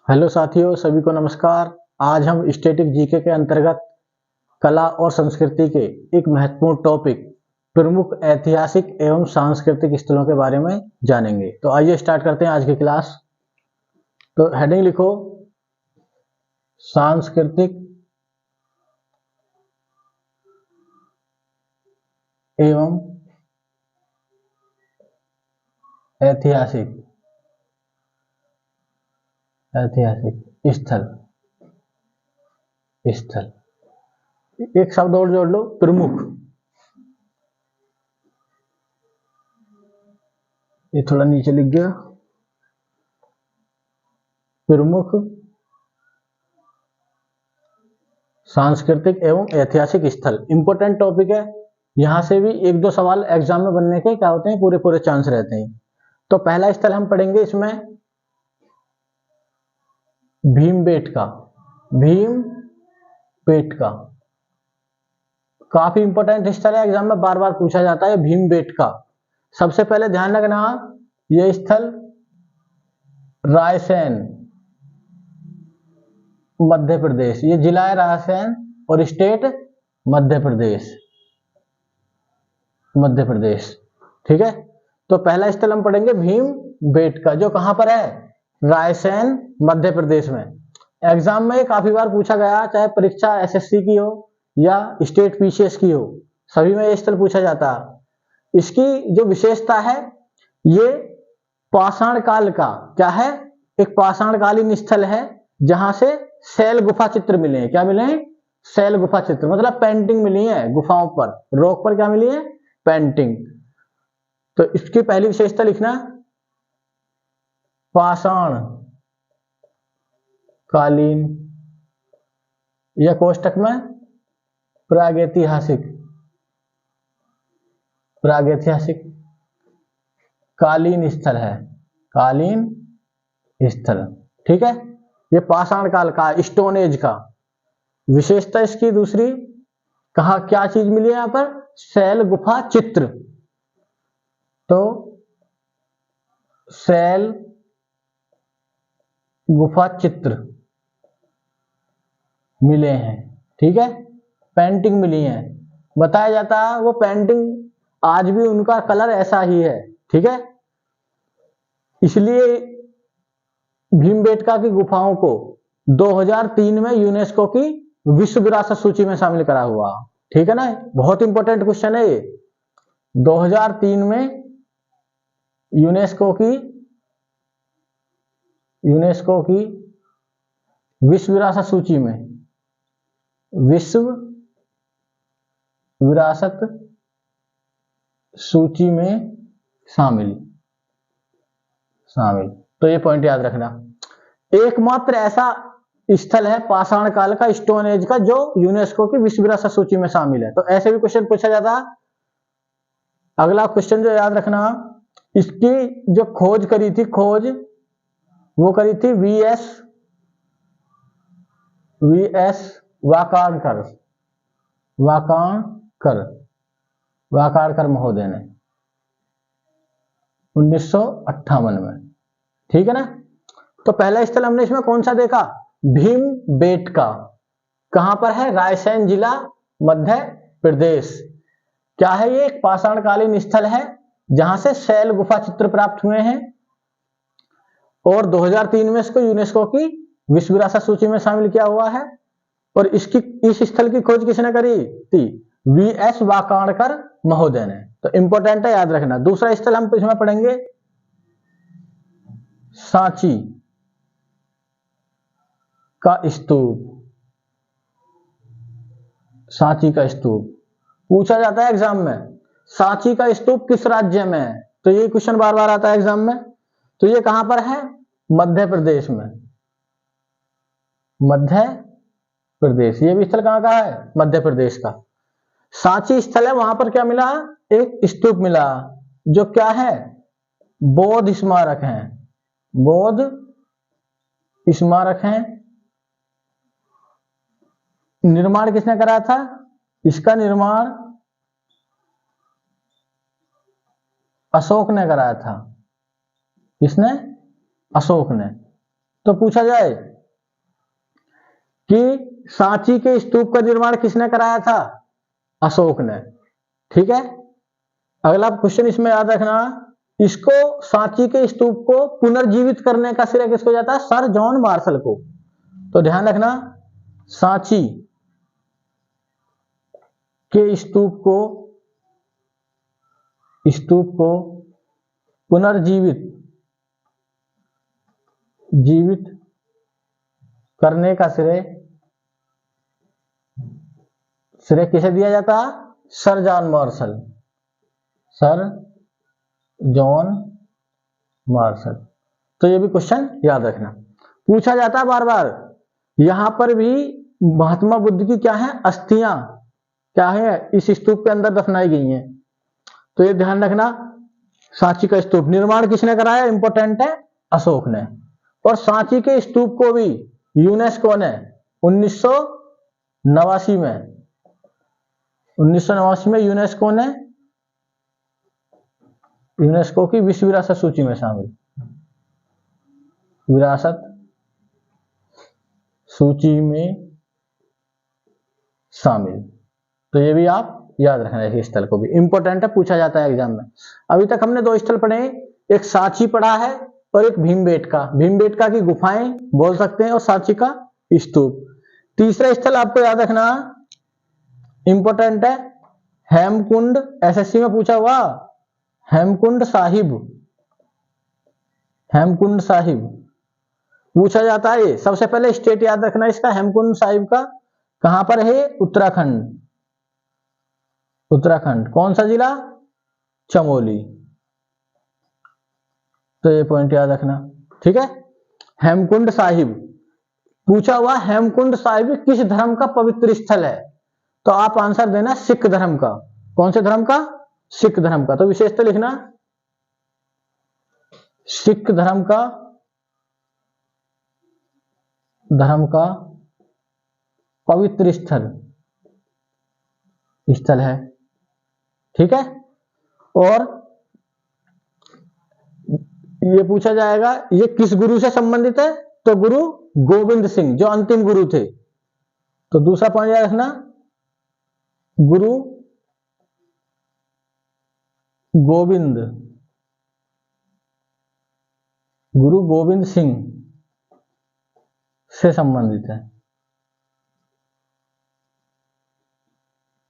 Hello साथियों, सभी को नमस्कार। आज हम स्टैटिक जीके के अंतर्गत कला और संस्कृति के एक महत्वपूर्ण टॉपिक प्रमुख ऐतिहासिक एवं सांस्कृतिक स्थलों के बारे में जानेंगे। तो आइए स्टार्ट करते हैं आज की क्लास। तो हेडिंग लिखो, सांस्कृतिक एवं ऐतिहासिक स्थल। एक शब्द और जोड़ लो, प्रमुख। ये थोड़ा नीचे लिख गया, प्रमुख सांस्कृतिक एवं ऐतिहासिक स्थल। इंपॉर्टेंट टॉपिक है, यहां से भी एक दो सवाल एग्जाम में बनने के क्या होते हैं, पूरे चांस रहते हैं। तो पहला स्थल हम पढ़ेंगे इसमें भीमबेटका। काफी इंपॉर्टेंट स्थल है, एग्जाम में बार बार पूछा जाता है भीमबेटका। सबसे पहले ध्यान रखना, यह स्थल रायसेन मध्य प्रदेश, ये जिला है रायसेन और स्टेट मध्य प्रदेश। ठीक है, तो पहला स्थल हम पढ़ेंगे भीमबेटका, जो कहां पर है, रायसेन मध्य प्रदेश में। एग्जाम में काफी बार पूछा गया, चाहे परीक्षा एसएससी की हो या स्टेट पीसीएस की हो, सभी में यह स्थल पूछा जाता है। इसकी जो विशेषता है, ये पाषाण काल का क्या है, एक पाषाणकालीन स्थल है जहां से शैल गुफा चित्र मिले हैं। क्या मिले हैं? शैल गुफा चित्र, मतलब पेंटिंग मिली है गुफाओं पर, रॉक पर क्या मिली है, पेंटिंग। तो इसकी पहली विशेषता लिखना, पाषाण कालीन या कोष्टक में प्रागैतिहासिक कालीन स्थल है, कालीन स्थल। ठीक है, ये पाषाण काल का, स्टोन एज का। विशेषता इसकी दूसरी, कहा क्या चीज मिली है यहां पर, शैल गुफा चित्र। तो शैल गुफा चित्र मिले हैं। ठीक है, पेंटिंग मिली है। बताया जाता है वो पेंटिंग आज भी उनका कलर ऐसा ही है। ठीक है, इसलिए भीमबेटका की गुफाओं को 2003 में यूनेस्को की विश्व विरासत सूची में शामिल करा हुआ। ठीक है ना, बहुत इंपॉर्टेंट क्वेश्चन है ये। 2003 में यूनेस्को की विश्व विरासत सूची में, विश्व विरासत सूची में शामिल। तो ये पॉइंट याद रखना। एकमात्र ऐसा स्थल है पाषाण काल का, स्टोन एज का, जो यूनेस्को की विश्व विरासत सूची में शामिल है। तो ऐसे भी क्वेश्चन पूछा जाता। अगला क्वेश्चन जो याद रखना, इसकी जो खोज करी थी, वो करी थी वीएस वाकाणकर महोदय ने 1958 में। ठीक है ना, तो पहला स्थल हमने इसमें कौन सा देखा, भीमबेटका। कहां पर है, रायसेन जिला मध्य प्रदेश। क्या है ये, एक पाषाणकालीन स्थल है जहां से शैल गुफा चित्र प्राप्त हुए हैं और 2003 में इसको यूनेस्को की विश्व विरासत सूची में शामिल किया हुआ है। और इस स्थल की खोज किसने करी थी, वीएस वाकाणकर महोदय ने। तो इंपॉर्टेंट है, याद रखना। दूसरा स्थल हम इसमें पढ़ेंगे सांची का स्तूप। पूछा जाता है एग्जाम में, सांची का स्तूप किस राज्य में है, तो ये क्वेश्चन बार बार आता है एग्जाम में। तो ये कहां पर है, मध्य प्रदेश में। ये भी स्थल कहां का है, मध्य प्रदेश का। सांची स्थल है, वहां पर क्या मिला, एक स्तूप मिला, जो क्या है, बौद्ध स्मारक हैं। निर्माण किसने कराया था, इसका निर्माण अशोक ने कराया था। किसने, अशोक ने। तो पूछा जाए कि सांची के स्तूप का निर्माण किसने कराया था? अशोक ने। ठीक है, अगला क्वेश्चन इसमें याद रखना, इसको सांची के स्तूप को पुनर्जीवित करने का श्रेय किसको जाता है? सर जॉन मार्शल को। तो ध्यान रखना, सांची के स्तूप को पुनर्जीवित करने का श्रेय किसे दिया जाता? Sir John Marshall. Sir John Marshall. तो ये भी क्वेश्चन याद रखना, पूछा जाता है बार बार। यहां पर भी महात्मा बुद्ध की क्या है? अस्थियां क्या है? इस स्तूप के अंदर दफनाई गई हैं। तो ये ध्यान रखना, सांची का स्तूप निर्माण किसने कराया? इंपॉर्टेंट है, अशोक ने। और सांची के स्तूप को भी यूनेस्को ने 1989 में यूनेस्को की विश्व विरासत सूची में शामिल, विरासत सूची में शामिल। तो ये भी आप याद रखना है, इस स्थल को भी इंपॉर्टेंट है, पूछा जाता है एग्जाम में। अभी तक हमने 2 स्थल पढ़े, एक सांची पढ़ा है और एक भीमबेटका की गुफाएं बोल सकते हैं, और सांची का स्तूप। तीसरा स्थल आपको याद रखना इंपॉर्टेंट है, हेमकुंड। एसएससी में पूछा हुआ, हेमकुंड साहिब पूछा जाता है। सबसे पहले स्टेट याद रखना इसका, हेमकुंड साहिब का कहां पर है? उत्तराखंड। कौन सा जिला? चमोली। तो ये पॉइंट याद रखना, ठीक है। हेमकुंड साहिब पूछा हुआ, हेमकुंड साहिब किस धर्म का पवित्र स्थल है? तो आप आंसर देना सिख धर्म का। कौन से धर्म का? सिख धर्म का। तो विशेषता लिखना, सिख धर्म का पवित्र स्थल है, ठीक है। और ये पूछा जाएगा, ये किस गुरु से संबंधित है? तो गुरु गोविंद सिंह, जो अंतिम गुरु थे। तो दूसरा पॉइंट याद रखना, गुरु गोविंद सिंह से संबंधित है।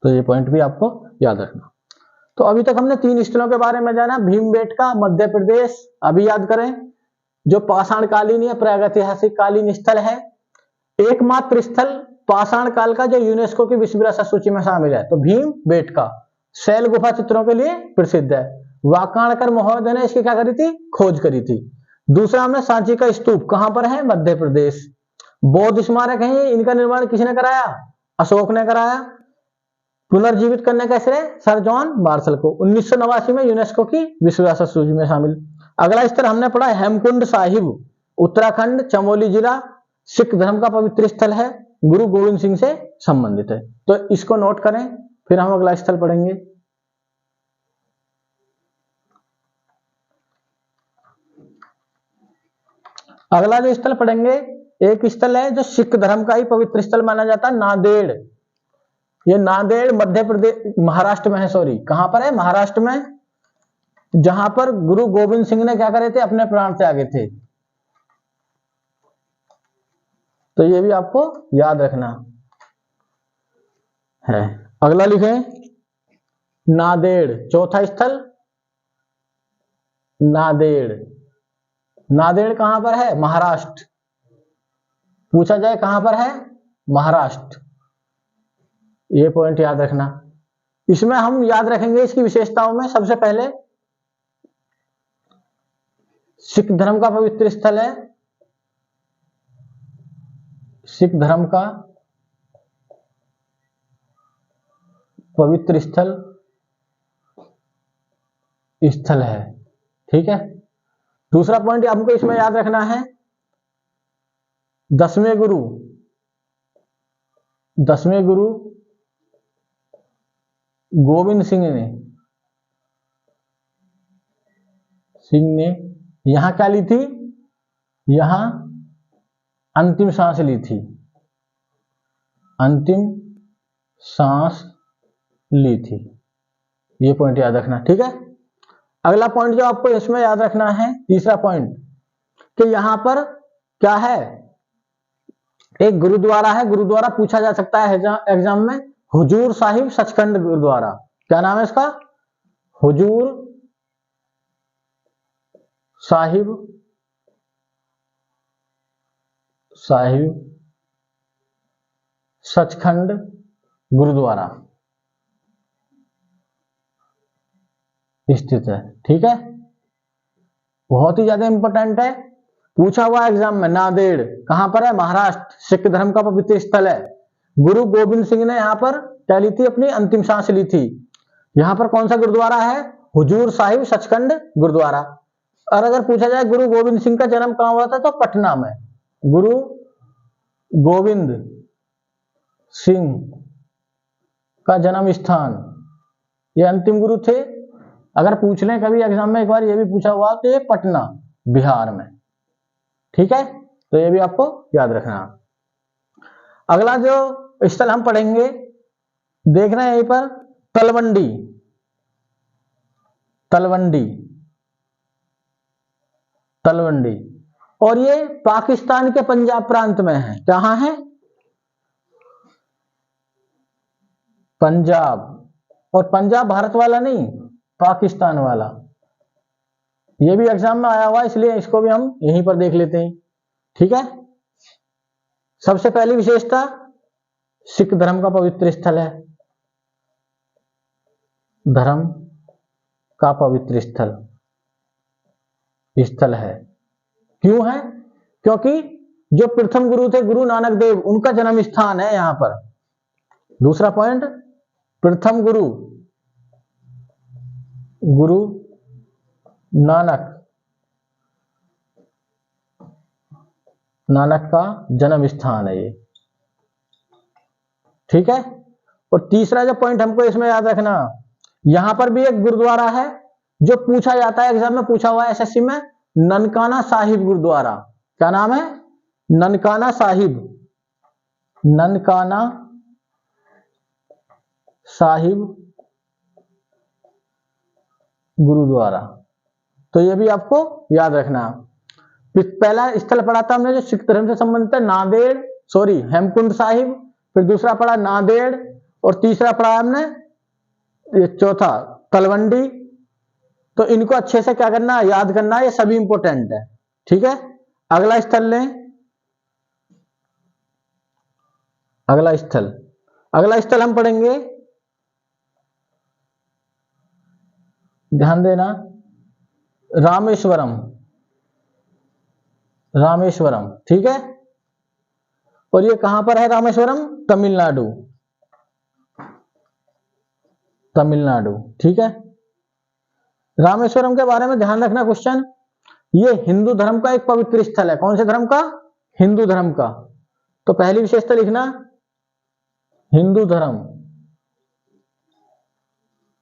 तो ये पॉइंट भी आपको याद रखना। तो अभी तक हमने 3 स्थलों के बारे में जाना, भीमबेटका मध्य प्रदेश, अभी याद करें, जो पाषाण कालीन या प्रागैतिहासिक कालीन स्थल है, एकमात्र स्थल पाषाण काल का जो यूनेस्को की विश्व विरासत सूची में शामिल है। तो भीमबेटका शैल गुफा चित्रों के लिए प्रसिद्ध है। वाकाणकर महोदय ने इसकी क्या करी थी? खोज करी थी। दूसरा हमने सांची का स्तूप कहां पर है? मध्य प्रदेश। बौद्ध स्मारक है, इनका निर्माण किसने कराया? अशोक ने कराया। पुनर्जीवित करने का श्रेय सर जॉन मार्शल को। 1989 में यूनेस्को की विश्व विरासत सूची में शामिल। अगला स्तर हमने पढ़ा हेमकुंड साहिब, उत्तराखंड, चमोली जिला, सिख धर्म का पवित्र स्थल है, गुरु गोविंद सिंह से संबंधित है। तो इसको नोट करें, फिर हम अगला स्थल पढ़ेंगे। अगला जो स्थल पढ़ेंगे, एक स्थल है जो सिख धर्म का ही पवित्र स्थल माना जाता है, नांदेड़। ये नांदेड़ मध्य प्रदेश, महाराष्ट्र में है, सॉरी, कहां पर है? महाराष्ट्र में, जहां पर गुरु गोविंद सिंह ने क्या करे थे? अपने प्राण त्यागे थे। तो ये भी आपको याद रखना है। अगला लिखें नांदेड़, चौथा स्थल नांदेड़ कहां पर है? महाराष्ट्र। पूछा जाए कहां पर है? महाराष्ट्र। ये पॉइंट याद रखना। इसमें हम याद रखेंगे इसकी विशेषताओं में, सबसे पहले सिख धर्म का पवित्र स्थल है, सिख धर्म का पवित्र स्थल है, ठीक है। दूसरा पॉइंट हमको इसमें याद रखना है, 10वें गुरु गोविंद सिंह ने यहां क्या ली थी? यहां अंतिम सांस ली थी, अंतिम सांस ली थी। ये पॉइंट याद रखना, ठीक है। अगला पॉइंट जो आपको इसमें याद रखना है, तीसरा पॉइंट, कि यहां पर क्या है, एक गुरुद्वारा है। गुरुद्वारा पूछा जा सकता है एग्जाम में, हुजूर साहिब सचखंड गुरुद्वारा। क्या नाम है इसका? हुजूर साहिब सचखंड गुरुद्वारा स्थित है, ठीक है। बहुत ही ज्यादा इंपॉर्टेंट है, पूछा हुआ एग्जाम में। नांदेड़ कहां पर है? महाराष्ट्र, सिख धर्म का पवित्र स्थल है। गुरु गोविंद सिंह ने यहां पर क्या ली थी? अपनी अंतिम सांस ली थी। यहां पर कौन सा गुरुद्वारा है? हुजूर साहिब सचखंड गुरुद्वारा। और अगर पूछा जाए गुरु गोविंद सिंह का जन्म कहां हुआ था, तो पटना में। गुरु गोविंद सिंह का जन्म स्थान, ये अंतिम गुरु थे। अगर पूछ लें कभी एग्जाम में, एक बार ये भी पूछा हुआ तो ये पटना बिहार में, ठीक है। तो ये भी आपको याद रखना। अगला जो स्थल हम पढ़ेंगे, देखना है यहीं पर, तलवंडी। तलवंडी, तलवंडी, और ये पाकिस्तान के पंजाब प्रांत में है। कहां है? पंजाब। और पंजाब भारत वाला नहीं, पाकिस्तान वाला। ये भी एग्जाम में आया हुआ, इसलिए इसको भी हम यहीं पर देख लेते हैं, ठीक है। सबसे पहली विशेषता, सिख धर्म का पवित्र स्थल है। धर्म का पवित्र स्थल है। क्यों है? क्योंकि जो प्रथम गुरु थे, गुरु नानक देव, उनका जन्म स्थान है यहां पर। दूसरा पॉइंट, प्रथम गुरु, गुरु नानक का जन्म स्थान है ये, ठीक है। और तीसरा जो पॉइंट हमको इसमें याद रखना, यहां पर भी एक गुरुद्वारा है जो पूछा जाता है, एग्जाम में पूछा हुआ है एसएससी में, ननकाना साहिब गुरुद्वारा। क्या नाम है? ननकाना साहिब। ननकाना साहिब गुरुद्वारा। तो ये भी आपको याद रखना। पहला स्थल पढ़ा था हमने जो सिख धर्म से संबंधित है, नांदेड़, सॉरी हेमकुंड साहिब। फिर दूसरा पढ़ा नांदेड़, और तीसरा पढ़ा हमने ये चौथा तलवंडी। तो इनको अच्छे से क्या करना, याद करना, ये सभी इंपॉर्टेंट है, ठीक है। अगला स्थल लें, अगला स्थल हम पढ़ेंगे, ध्यान देना, रामेश्वरम। रामेश्वरम, ठीक है। और ये कहां पर है रामेश्वरम? तमिलनाडु, तमिलनाडु, ठीक है। रामेश्वरम के बारे में ध्यान रखना क्वेश्चन, ये हिंदू धर्म का एक पवित्र स्थल है। कौन से धर्म का? हिंदू धर्म का। तो पहली विशेषता लिखना, हिंदू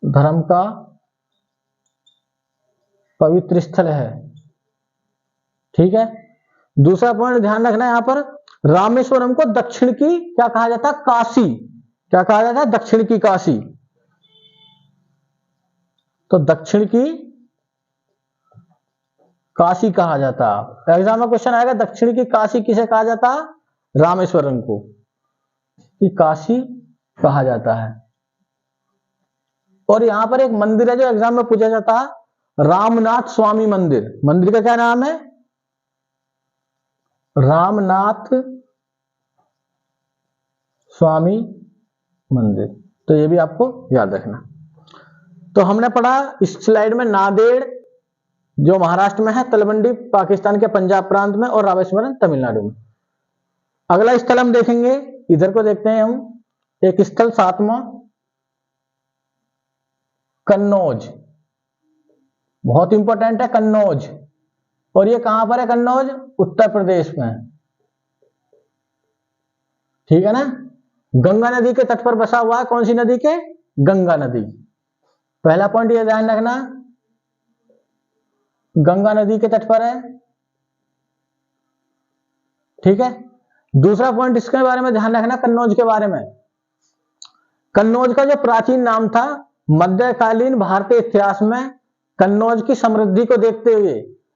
धर्म का पवित्र स्थल है, ठीक है। दूसरा पॉइंट ध्यान रखना, यहां पर रामेश्वरम को दक्षिण की क्या कहा जाता है? काशी। क्या कहा जाता है? दक्षिण की काशी। तो दक्षिण की काशी कहा जाता है। एग्जाम में क्वेश्चन आएगा, दक्षिण की काशी किसे कहा जाता है? रामेश्वरम को की काशी कहा जाता है। और यहां पर एक मंदिर है जो एग्जाम में पूछा जाता है, रामनाथ स्वामी मंदिर। मंदिर का क्या नाम है? रामनाथ स्वामी मंदिर। तो ये भी आपको याद रखना। तो हमने पढ़ा इस स्लाइड में नांदेड़ जो महाराष्ट्र में है, तलवंडी पाकिस्तान के पंजाब प्रांत में, और रामेश्वरम तमिलनाडु में। अगला स्थल हम देखेंगे, इधर को देखते हैं हम, एक स्थल सातवां, कन्नौज। बहुत इंपॉर्टेंट है कन्नौज। और ये कहां पर है कन्नौज? उत्तर प्रदेश में, ठीक है ना। गंगा नदी के तट पर बसा हुआ है। कौन सी नदी के? गंगा नदी। पहला पॉइंट ये ध्यान रखना, गंगा नदी के तट पर है। ठीक है। दूसरा पॉइंट इसके बारे में ध्यान रखना, कन्नौज के बारे में। कन्नौज का जो प्राचीन नाम था, मध्यकालीन भारतीय इतिहास में कन्नौज की समृद्धि को देखते हुए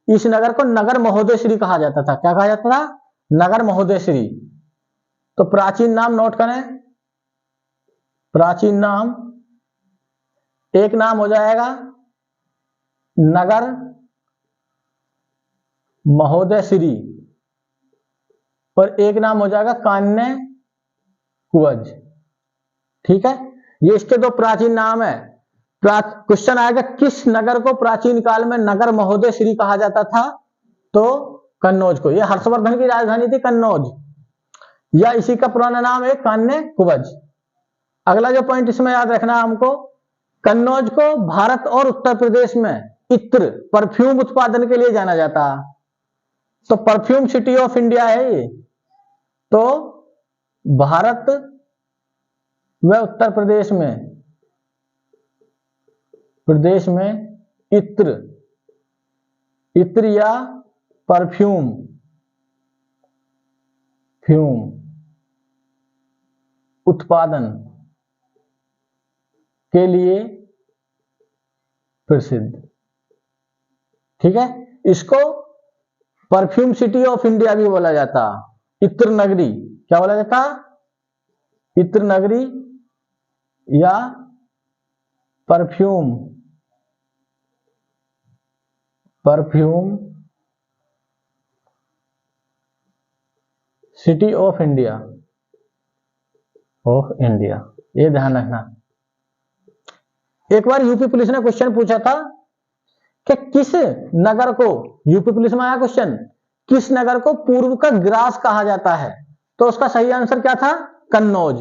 इस नगर को नगर महोदयश्री कहा जाता था। क्या कहा जाता था? नगर महोदयश्री। तो प्राचीन नाम नोट करें, प्राचीन नाम, एक नाम हो जाएगा नगर महोदयश्री और एक नाम हो जाएगा कान्य कुब्ज। ठीक है, ये इसके दो प्राचीन नाम है। क्वेश्चन आएगा किस नगर को प्राचीन काल में नगर महोदयश्री कहा जाता था? तो कन्नौज को। ये हर्षवर्धन की राजधानी थी कन्नौज, या इसी का पुराना नाम है कान्य कुब्ज। अगला जो पॉइंट इसमें याद रखना हमको, कन्नौज को भारत और उत्तर प्रदेश में इत्र, परफ्यूम उत्पादन के लिए जाना जाता। तो परफ्यूम सिटी ऑफ इंडिया है ये। तो भारत व उत्तर प्रदेश में इत्र या परफ्यूम उत्पादन के लिए प्रसिद्ध। ठीक है, इसको परफ्यूम सिटी ऑफ इंडिया भी बोला जाता। इत्र नगरी, क्या बोला जाता? इत्र नगरी या परफ्यूम सिटी ऑफ इंडिया, ये ध्यान रखना। एक बार यूपी पुलिस ने क्वेश्चन पूछा था कि किस नगर को, यूपी पुलिस में आया क्वेश्चन, किस नगर को पूर्व का ग्रास कहा जाता है? तो उसका सही आंसर क्या था? कन्नौज।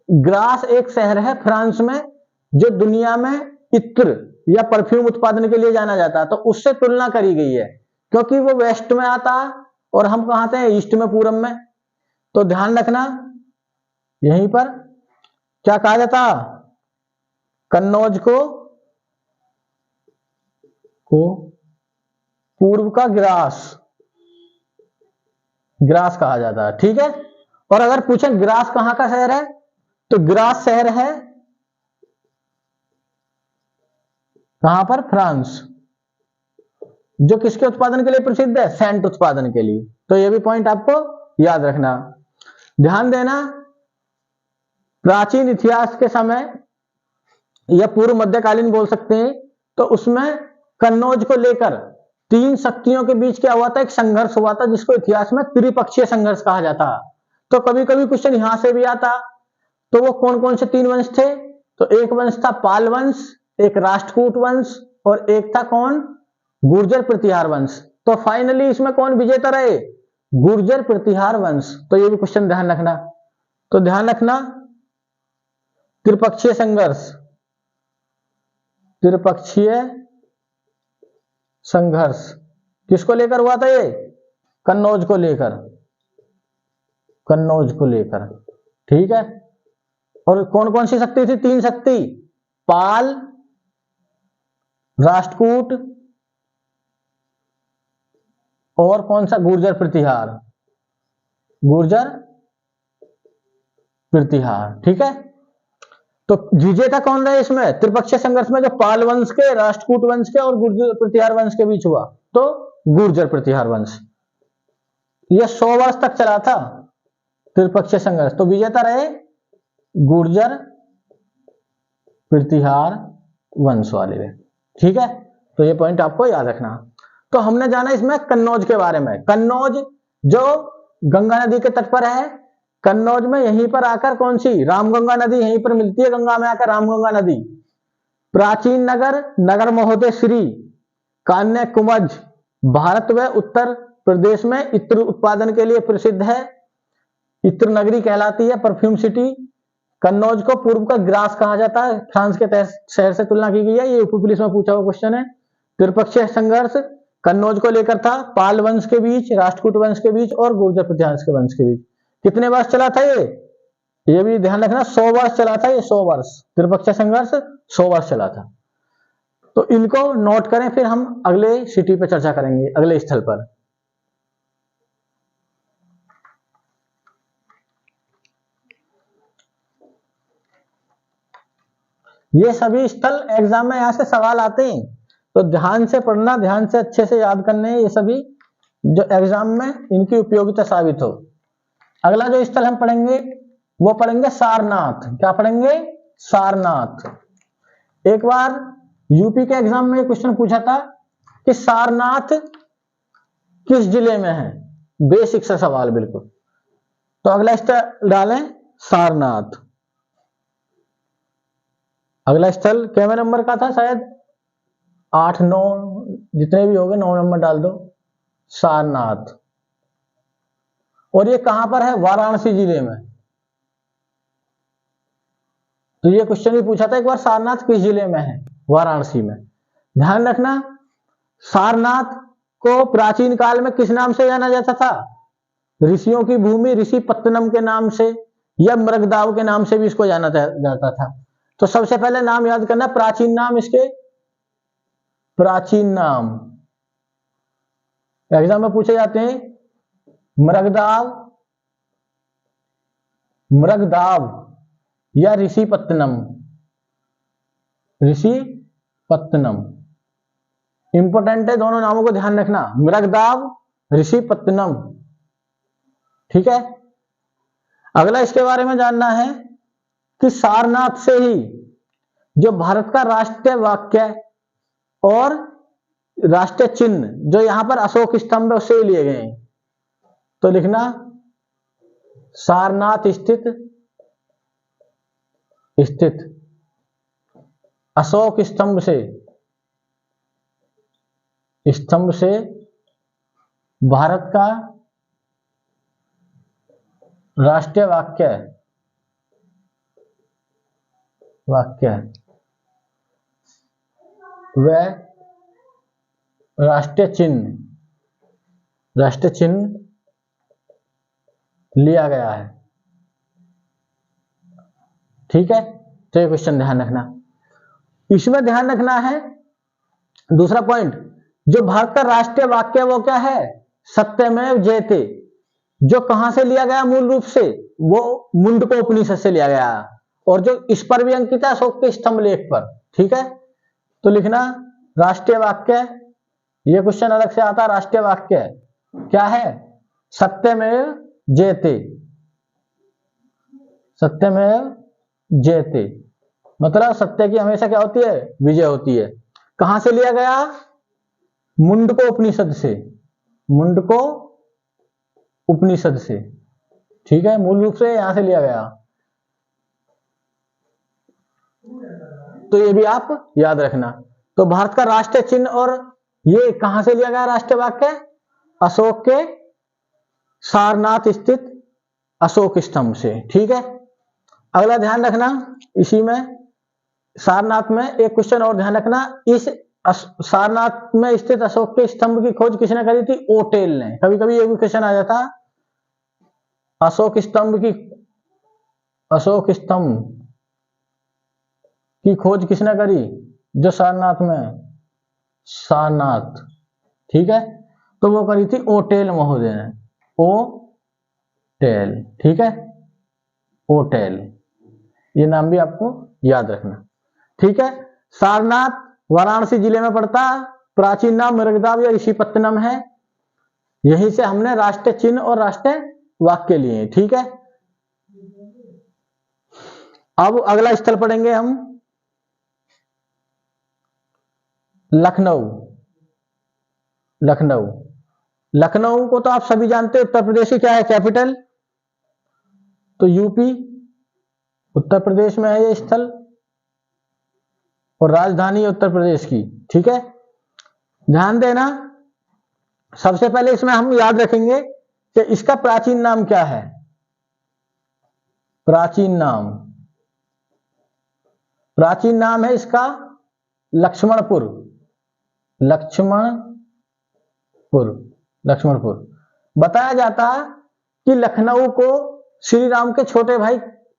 ग्रास एक शहर है फ्रांस में जो दुनिया में इत्र या परफ्यूम उत्पादन के लिए जाना जाता है। तो उससे तुलना करी गई है क्योंकि वो वेस्ट में आता और हम कहां आते हैं? ईस्ट में, पूरब में। तो ध्यान रखना, यहीं पर क्या कहा जाता? कन्नौज को पूर्व का ग्रास कहा जाता है। ठीक है, और अगर पूछे ग्रास कहां का शहर है, तो ग्रास शहर है कहां पर? फ्रांस। जो किसके उत्पादन के लिए प्रसिद्ध है? सेंट उत्पादन के लिए। तो ये भी पॉइंट आपको याद रखना। ध्यान देना, प्राचीन इतिहास के समय या पूर्व मध्यकालीन बोल सकते हैं, तो उसमें कन्नौज को लेकर तीन शक्तियों के बीच क्या हुआ था? एक संघर्ष हुआ था जिसको इतिहास में त्रिपक्षीय संघर्ष कहा जाता। तो कभी कभी क्वेश्चन यहां से भी आता। तो वो कौन कौन से तीन वंश थे? तो एक वंश था पाल वंश, एक राष्ट्रकूट वंश और एक था कौन? गुर्जर प्रतिहार वंश। तो फाइनली इसमें कौन विजेता रहे? गुर्जर प्रतिहार वंश। तो ये भी क्वेश्चन ध्यान रखना। तो ध्यान रखना, त्रिपक्षीय संघर्ष किसको लेकर हुआ था? ये कन्नौज को लेकर। ठीक है, और कौन कौन सी शक्ति थी? तीन शक्ति, पाल, राष्ट्रकूट और कौन सा? गुर्जर प्रतिहार। ठीक है, तो विजेता कौन रहे इसमें त्रिपक्षीय संघर्ष में? जो पाल वंश के, राष्ट्रकूट वंश के और गुर्जर प्रतिहार वंश के बीच हुआ, तो गुर्जर प्रतिहार वंश। यह 100 वर्ष तक चला था त्रिपक्षीय संघर्ष। तो विजेता रहे गुर्जर प्रतिहार वंश वाले। ठीक है, तो ये पॉइंट आपको याद रखना। तो हमने जाना इसमें कन्नौज के बारे में। कन्नौज जो गंगा नदी के तट पर है, कन्नौज में यहीं पर आकर कौन सी? रामगंगा नदी यहीं पर मिलती है, गंगा में आकर रामगंगा नदी। प्राचीन नगर महोदयश्री, कान्य कुब्ज, भारत व उत्तर प्रदेश में इत्र उत्पादन के लिए प्रसिद्ध है। इत्र नगरी कहलाती है, परफ्यूम सिटी। कन्नौज को पूर्व का ग्रास कहा जाता है, फ्रांस के शहर से तुलना की गई है। ये यूपी पुलिस में पूछा हुआ क्वेश्चन है। त्रिपक्षीय संघर्ष कन्नौज को लेकर था, पाल वंश के बीच, राष्ट्रकूट वंश के बीच और गुर्जर प्रतिहार के वंश के बीच। कितने वर्ष चला था ये भी ध्यान रखना, 100 वर्ष चला था ये, 100 वर्ष। त्रिपक्षीय संघर्ष 100 वर्ष चला था। तो इनको नोट करें, फिर हम अगले सिटी पर चर्चा करेंगे, अगले स्थल पर। ये सभी स्थल एग्जाम में यहाँ से सवाल आते हैं, तो ध्यान से पढ़ना, ध्यान से अच्छे से याद करने हैं ये सभी, जो एग्जाम में इनकी उपयोगिता साबित हो। अगला जो स्थल हम पढ़ेंगे वो पढ़ेंगे सारनाथ। क्या पढ़ेंगे? सारनाथ। एक बार यूपी के एग्जाम में क्वेश्चन पूछा था कि सारनाथ किस जिले में है, बेसिक सा सवाल बिल्कुल। तो अगला स्थल डालें सारनाथ। अगला स्थल कैमे नंबर का था, शायद 8 9 जितने भी होंगे 9 नंबर डाल दो, सारनाथ। और ये कहां पर है? वाराणसी जिले में। तो ये क्वेश्चन भी पूछा था एक बार, सारनाथ किस जिले में है? वाराणसी में। ध्यान रखना, सारनाथ को प्राचीन काल में किस नाम से जाना जाता था? ऋषियों की भूमि ऋषिपत्तनम के नाम से, या मृगदाव के नाम से भी इसको जाना जाता था। तो सबसे पहले नाम याद करना, प्राचीन नाम इसके, प्राचीन नाम एग्जाम में पूछे जाते हैं। मृगदाव, मृगदाव या ऋषिपत्तनम। ऋषिपत्तनम इंपोर्टेंट है, दोनों नामों को ध्यान रखना, मृगदाव, ऋषिपत्तनम। ठीक है। अगला इसके बारे में जानना है कि सारनाथ से ही जो भारत का राष्ट्रीय वाक्य और राष्ट्रीय चिन्ह जो यहां पर अशोक स्तंभ है उससे लिए गए हैं। तो लिखना सारनाथ स्थित अशोक स्तंभ से भारत का राष्ट्रीय वाक्य व राष्ट्रीय चिन्ह लिया गया है। ठीक है। तो ये क्वेश्चन ध्यान रखना। इसमें ध्यान रखना है दूसरा पॉइंट, जो भारत का राष्ट्रीय वाक्य वो क्या है? सत्यमेव जयते। जो कहां से लिया गया मूल रूप से? वो मुंडको उपनिषद से लिया गया, और जो इस पर भी अंकित है अशोक के स्तंभ लेख पर। ठीक है। तो लिखना राष्ट्रीय वाक्य, ये क्वेश्चन अलग से आता है। राष्ट्रीय वाक्य क्या है? सत्यमेव जयते। सत्यमेव जयते मतलब सत्य की हमेशा क्या होती है? विजय होती है। कहां से लिया गया? मुंडको उपनिषद से। मुंडको उपनिषद से। ठीक है। मूल रूप से यहां से लिया गया। तो ये भी आप याद रखना। तो भारत का राष्ट्रीय चिन्ह और ये कहां से लिया गया राष्ट्रीय वाक्य? अशोक के सारनाथ स्थित अशोक स्तंभ से। ठीक है। अगला ध्यान रखना, इसी में सारनाथ में एक क्वेश्चन और ध्यान रखना, इस सारनाथ में स्थित अशोक के स्तंभ की खोज किसने करी थी? ओटेल ने। कभी कभी ये भी क्वेश्चन आ जाता, अशोक स्तंभ की खोज किसने करी? जो सारनाथ में, सारनाथ। ठीक है। तो वो करी थी ओटेल महोदय ने। ओटेल। ठीक है। ओटेल, ये नाम भी आपको याद रखना। ठीक है। सारनाथ वाराणसी जिले में पड़ता, प्राचीन नाम मृगदाव या ऋषिपत्तनम है। यहीं से हमने राष्ट्रीय चिन्ह और राष्ट्रीय वाक्य लिए। ठीक है। अब अगला स्थल पढ़ेंगे हम लखनऊ। लखनऊ को तो आप सभी जानते हैं, उत्तर प्रदेश की क्या है? कैपिटल। तो यूपी उत्तर प्रदेश में है ये स्थल, और राजधानी उत्तर प्रदेश की। ठीक है। ध्यान देना, सबसे पहले इसमें हम याद रखेंगे कि इसका प्राचीन नाम क्या है। प्राचीन नाम है इसका लक्ष्मणपुर। बताया जाता कि लखनऊ को श्री राम के छोटे भाई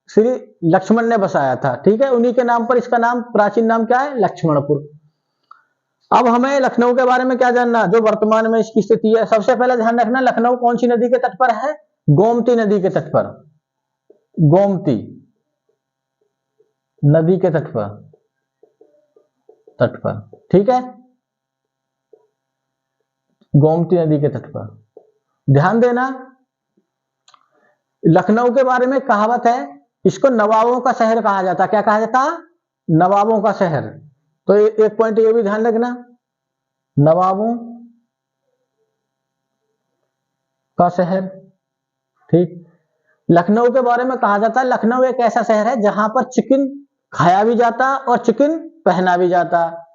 श्री लक्ष्मण ने बसाया था। ठीक है। उन्हीं के नाम पर इसका नाम, प्राचीन नाम क्या है? लक्ष्मणपुर। अब हमें लखनऊ के बारे में क्या जानना, जो वर्तमान में इसकी स्थिति है। सबसे पहले ध्यान रखना, लखनऊ कौन सी नदी के तट पर है? गोमती नदी के तट पर। गोमती नदी के तट पर। तट पर, ठीक है, गोमती नदी के तट पर। ध्यान देना, लखनऊ के बारे में कहावत है, इसको नवाबों का शहर कहा जाता। क्या कहा जाता? नवाबों का शहर। तो एक पॉइंट ये भी ध्यान रखना, नवाबों का शहर, ठीक। लखनऊ के बारे में कहा जाता है, लखनऊ एक ऐसा शहर है जहां पर चिकन खाया भी जाता और चिकन पहना भी जाता।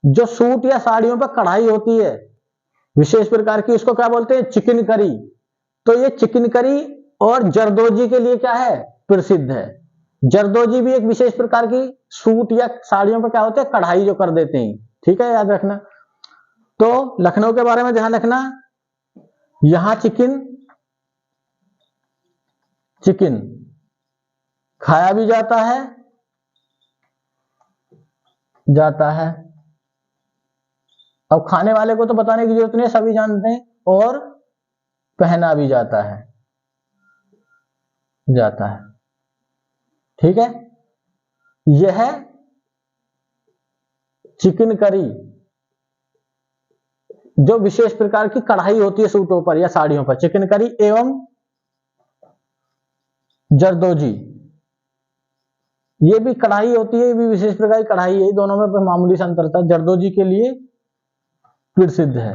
जो सूट या साड़ियों पर कढ़ाई होती है विशेष प्रकार की, उसको क्या बोलते हैं? Chicken curry. तो ये चिकन करी और जरदोजी के लिए क्या है? प्रसिद्ध है। जरदोजी भी एक विशेष प्रकार की सूट या साड़ियों पर क्या होते हैं? कढ़ाई जो कर देते हैं, ठीक है, याद रखना। तो लखनऊ के बारे में ध्यान रखना, यहां चिकन खाया भी जाता है। अब खाने वाले को तो बताने की जरूरत नहीं, सभी जानते हैं। और पहना भी जाता है, ठीक है। यह चिकन करी जो विशेष प्रकार की कढ़ाई होती है सूटों पर या साड़ियों पर, चिकन करी एवं जरदोजी, ये भी कढ़ाई होती है, ये भी विशेष प्रकार की कढ़ाई है, दोनों में मामूली सा अंतर था। जरदोजी के लिए प्रसिद्ध है।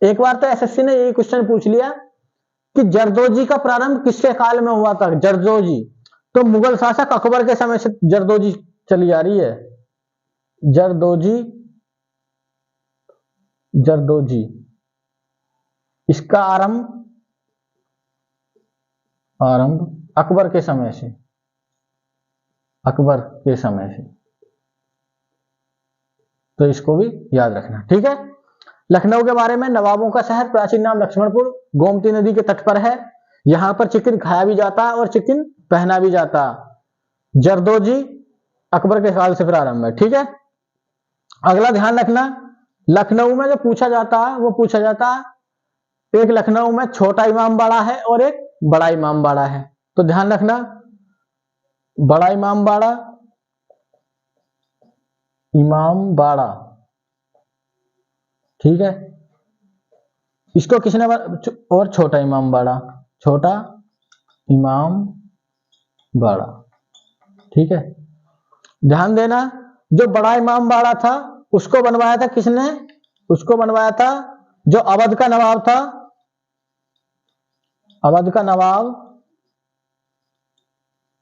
एक बार तो एसएससी ने ये क्वेश्चन पूछ लिया कि जरदोजी का प्रारंभ किसके काल में हुआ था? जरदोजी तो मुगल शासक अकबर के समय से जरदोजी चली आ रही है। जरदोजी इसका आरंभ अकबर के समय से, तो इसको भी याद रखना, ठीक है। लखनऊ के बारे में, नवाबों का शहर, प्राचीन नाम लक्ष्मणपुर, गोमती नदी के तट पर है। यहां पर चिकन खाया भी जाता है और चिकन पहना भी जाता। जरदोजी अकबर के काल से प्रारंभ है, ठीक है। अगला ध्यान रखना, लखनऊ में जो पूछा जाता है वो पूछा जाता है, एक लखनऊ में छोटा इमाम बाड़ा है और एक बड़ा इमाम बाड़ा है। तो ध्यान रखना, बड़ा इमाम बाड़ा, ठीक है, इसको किसने, और छोटा इमाम बाड़ा, ठीक है। ध्यान देना, जो बड़ा इमाम बाड़ा था उसको बनवाया था किसने? उसको बनवाया था जो अवध का नवाब था,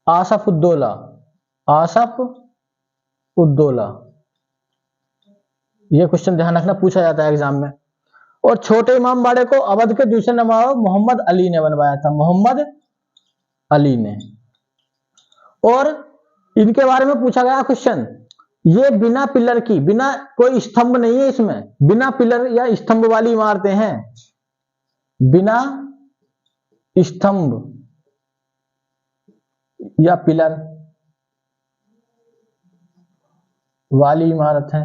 आसफ उद्दौला। ये क्वेश्चन ध्यान रखना, पूछा जाता है एग्जाम में। और छोटे इमाम बाड़े को अवध के दूसरे नवाब मोहम्मद अली ने बनवाया था, और इनके बारे में पूछा गया क्वेश्चन, ये बिना पिलर की, बिना कोई स्तंभ नहीं है इसमें, बिना पिलर या स्तंभ वाली इमारतें हैं, बिना स्तंभ या पिलर वाली इमारत है।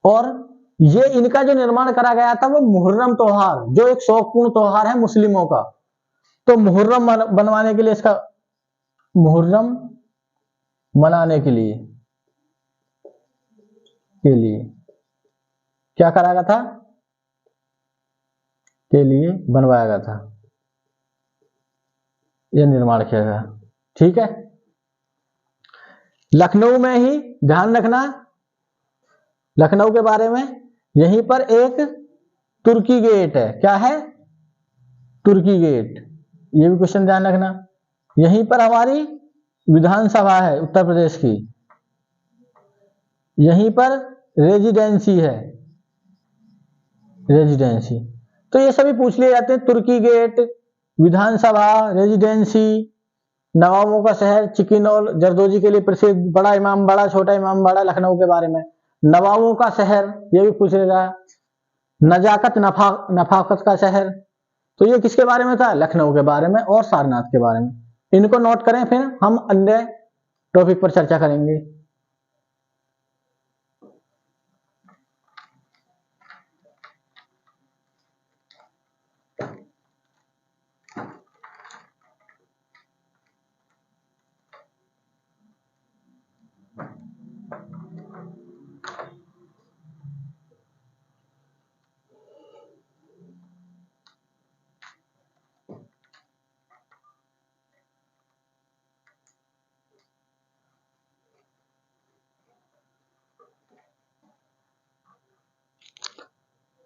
और ये इनका जो निर्माण करा गया था वो मुहर्रम त्योहार, जो एक शौकपूर्ण त्योहार है मुस्लिमों का, तो मुहर्रम बनवाने के लिए, इसका मुहर्रम मनाने के लिए क्या करा गया था? के लिए बनवाया गया था, यह निर्माण किया गया, ठीक है। लखनऊ में ही ध्यान रखना, लखनऊ के बारे में, यहीं पर एक तुर्की गेट है। क्या है? तुर्की गेट, ये भी क्वेश्चन ध्यान रखना। यहीं पर हमारी विधानसभा है उत्तर प्रदेश की, यहीं पर रेजिडेंसी है, तो ये सभी पूछ लिए जाते हैं। तुर्की गेट, विधानसभा, रेजिडेंसी, नवाबों का शहर, चिकन और जरदोजी के लिए प्रसिद्ध, बड़ा इमाम बाड़ा, छोटा इमाम बाड़ा, लखनऊ के बारे में। नवाबों का शहर, ये भी पूछ लेगा। नजाकत नफाकत का शहर, तो ये किसके बारे में था? लखनऊ के बारे में और सारनाथ के बारे में। इनको नोट करें, फिर हम अन्य टॉपिक पर चर्चा करेंगे।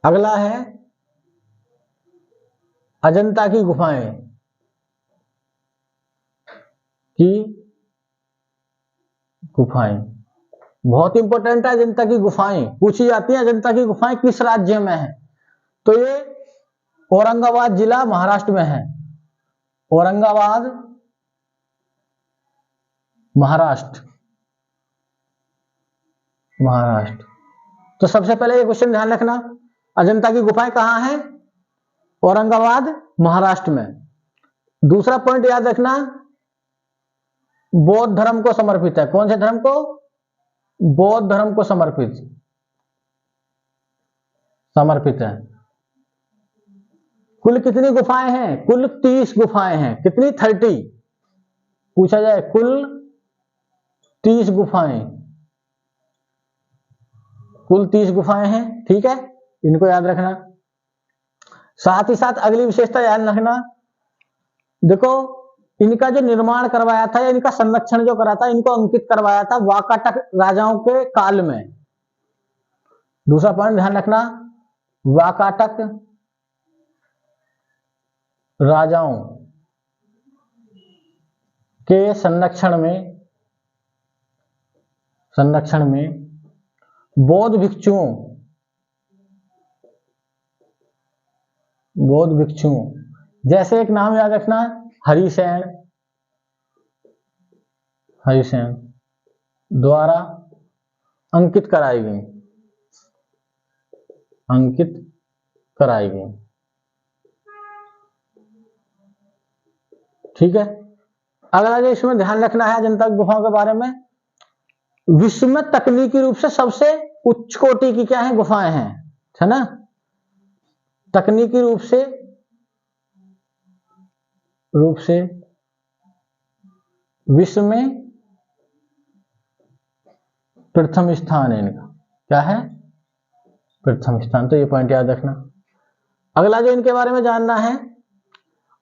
अगला है अजंता की गुफाएं बहुत इंपॉर्टेंट है। अजंता की गुफाएं पूछी जाती हैं। अजंता की गुफाएं किस राज्य में है? तो ये औरंगाबाद जिला महाराष्ट्र में है। औरंगाबाद महाराष्ट्र। तो सबसे पहले ये क्वेश्चन ध्यान रखना, अजंता की गुफाएं कहां हैं? औरंगाबाद महाराष्ट्र में। दूसरा पॉइंट याद रखना, बौद्ध धर्म को समर्पित है। कौन से धर्म को? बौद्ध धर्म को समर्पित है। कुल कितनी गुफाएं हैं? कुल 30 गुफाएं हैं। कितनी? 30 पूछा जाए, कुल 30 गुफाएं, कुल 30 गुफाएं हैं। ठीक है, इनको याद रखना। साथ ही साथ अगली विशेषता याद रखना, देखो इनका जो निर्माण करवाया था या इनका संरक्षण जो करा था, इनको अंकित करवाया था वाकाटक राजाओं के काल में। दूसरा पॉइंट ध्यान रखना, वाकाटक राजाओं के संरक्षण में बौद्ध भिक्षुओं जैसे एक नाम याद रखना, हरिसेन द्वारा अंकित कराई गई। ठीक है, अगला जो इसमें ध्यान रखना है अजंता की गुफाओं के बारे में, विश्व में तकनीकी रूप से सबसे उच्च कोटि की क्या है? गुफाएं हैं, है ना। तकनीकी रूप से विश्व में प्रथम स्थान है इनका। क्या है? प्रथम स्थान। तो ये पॉइंट याद रखना। अगला जो इनके बारे में जानना है,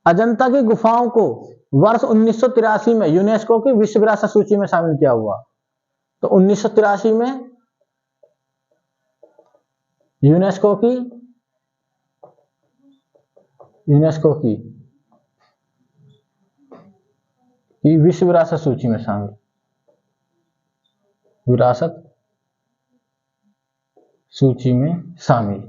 अजंता की गुफाओं को वर्ष 1983 में यूनेस्को की विश्व विरासत सूची में शामिल किया हुआ। तो 1983 में यूनेस्को की विश्व विरासत सूची में शामिल, विरासत सूची में शामिल।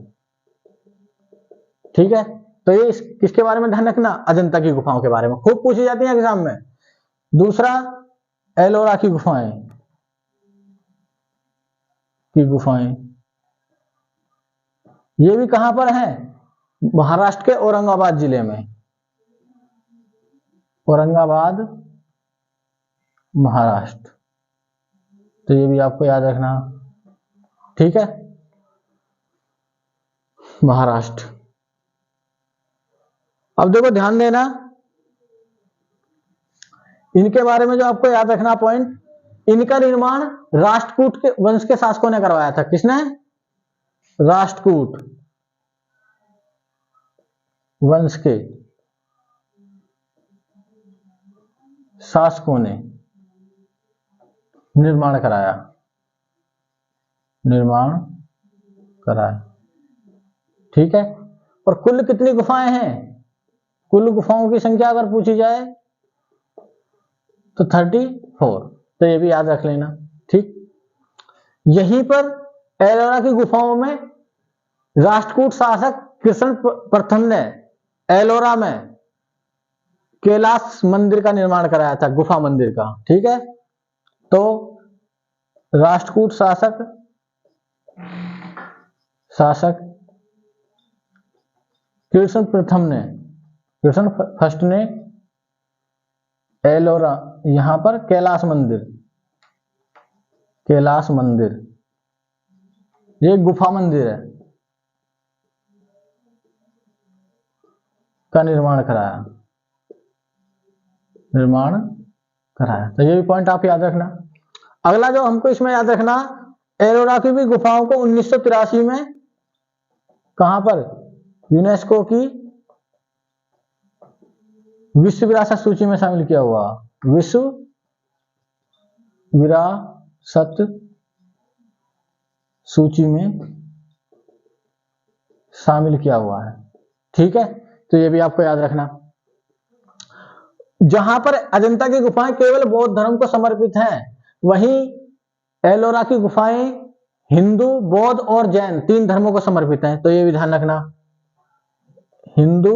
ठीक है, तो ये किसके बारे में ध्यान रखना? अजंता की गुफाओं के बारे में, खूब पूछी जाती है एग्जाम में। दूसरा, एलोरा की गुफाएं ये भी कहां पर है? महाराष्ट्र के औरंगाबाद जिले में। औरंगाबाद महाराष्ट्र। तो ये भी आपको याद रखना। ठीक है, महाराष्ट्र। अब देखो ध्यान देना, इनके बारे में जो आपको याद रखना पॉइंट, इनका निर्माण राष्ट्रकूट के वंश के शासकों ने करवाया था। किसने? राष्ट्रकूट वंश के शासकों ने निर्माण कराया। ठीक है, और कुल कितनी गुफाएं हैं? कुल गुफाओं की संख्या अगर पूछी जाए तो 34। तो ये भी याद रख लेना। ठीक, यहीं पर एलोरा की गुफाओं में राष्ट्रकूट शासक कृष्ण प्रथम ने एलोरा में कैलाश मंदिर का निर्माण कराया था, गुफा मंदिर का। ठीक है, तो राष्ट्रकूट शासक कृष्ण फर्स्ट ने एलोरा, यहां पर कैलाश मंदिर ये गुफा मंदिर है का निर्माण कराया। तो ये भी पॉइंट आप याद रखना। अगला जो हमको इसमें याद रखना, एलोरा की भी गुफाओं को 1983 में कहां पर? यूनेस्को की विश्व विरासत सूची में शामिल किया हुआ। विश्व विरासत सूची में शामिल किया हुआ है। ठीक है, तो ये भी आपको याद रखना। जहां पर अजंता की गुफाएं केवल बौद्ध धर्म को समर्पित हैं, वहीं एलोरा की गुफाएं हिंदू, बौद्ध और जैन 3 धर्मों को समर्पित हैं। तो ये भी ध्यान रखना, हिंदू,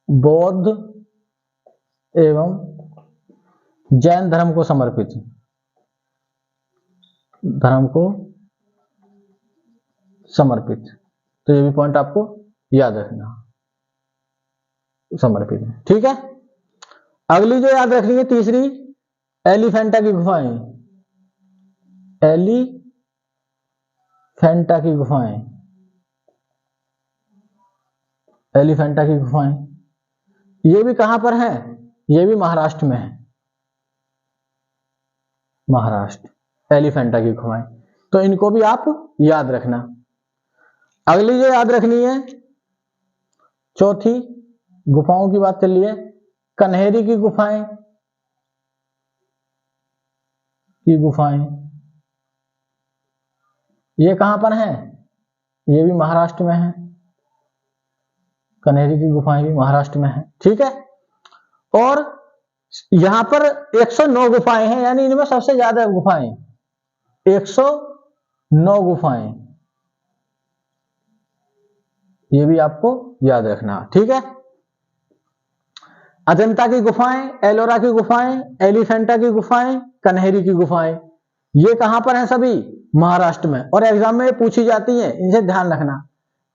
बौद्ध एवं जैन धर्म को समर्पित, धर्म को समर्पित। तो ये भी पॉइंट आपको याद रखना, समर्पित है। ठीक है, अगली जो याद रखनी है तीसरी, एलिफेंटा की गुफाएं। एलिफेंटा की गुफाएं, एलिफेंटा की गुफाएं ये भी कहां पर है? ये भी महाराष्ट्र में है, महाराष्ट्र, एलिफेंटा की गुफाएं। तो इनको भी आप याद रखना। अगली जो याद रखनी है चौथी, गुफाओं की बात चल रही है, कन्हेरी की गुफाएं, ये कहां पर हैं? ये भी महाराष्ट्र में है, कन्हेरी की गुफाएं भी महाराष्ट्र में है। ठीक है, और यहां पर 109 गुफाएं हैं, यानी इनमें सबसे ज्यादा गुफाएं, 109 गुफाएं, ये भी आपको याद रखना। ठीक है, अजंता की गुफाएं, एलोरा की गुफाएं, एलिफेंटा की गुफाएं, कन्हेरी की गुफाएं, ये कहां पर हैं? सभी महाराष्ट्र में, और एग्जाम में पूछी जाती है, इनसे ध्यान रखना।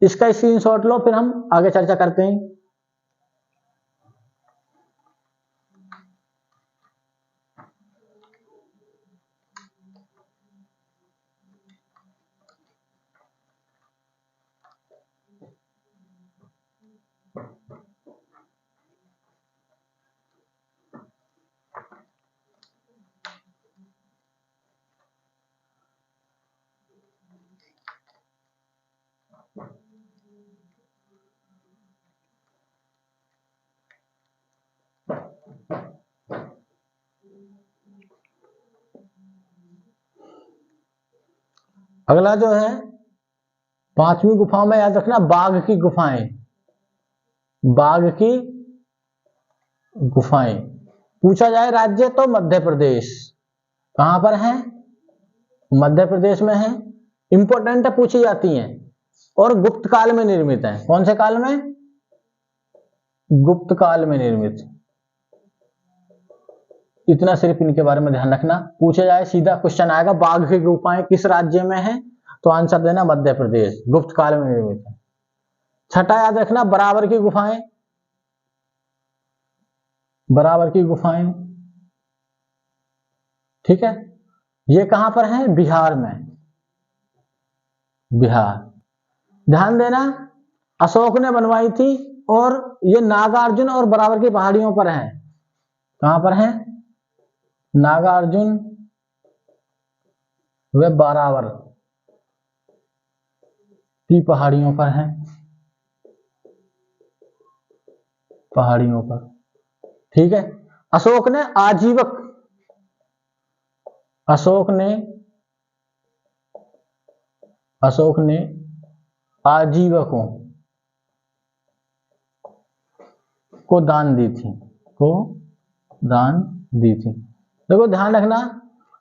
इसका स्क्रीनशॉट लो, फिर हम आगे चर्चा करते हैं। अगला जो है 5वीं गुफाओं में याद रखना, बाघ की गुफाएं, बाघ की गुफाएं। पूछा जाए राज्य तो मध्य प्रदेश, कहां पर है? मध्य प्रदेश में है, इंपॉर्टेंट है, पूछी जाती हैं, और गुप्त काल में निर्मित है। कौन से काल में? गुप्त काल में निर्मित। इतना सिर्फ इनके बारे में ध्यान रखना, पूछा जाए सीधा क्वेश्चन आएगा, बाघ की गुफाएं किस राज्य में है? तो आंसर देना मध्य प्रदेश, गुप्त काल में निर्मित है। छठा याद रखना, बराबर की गुफाएं, बराबर की गुफाएं। ठीक है, ये कहां पर है? बिहार में, बिहार। ध्यान देना, अशोक ने बनवाई थी, और ये नागार्जुन और बराबर की पहाड़ियों पर है। कहां पर है? नागार्जुन व बराबर की पहाड़ियों पर है, पहाड़ियों पर। ठीक है, अशोक ने आजीवक, अशोक ने आजीवकों को दान दी थी, को दान दी थी। देखो ध्यान रखना,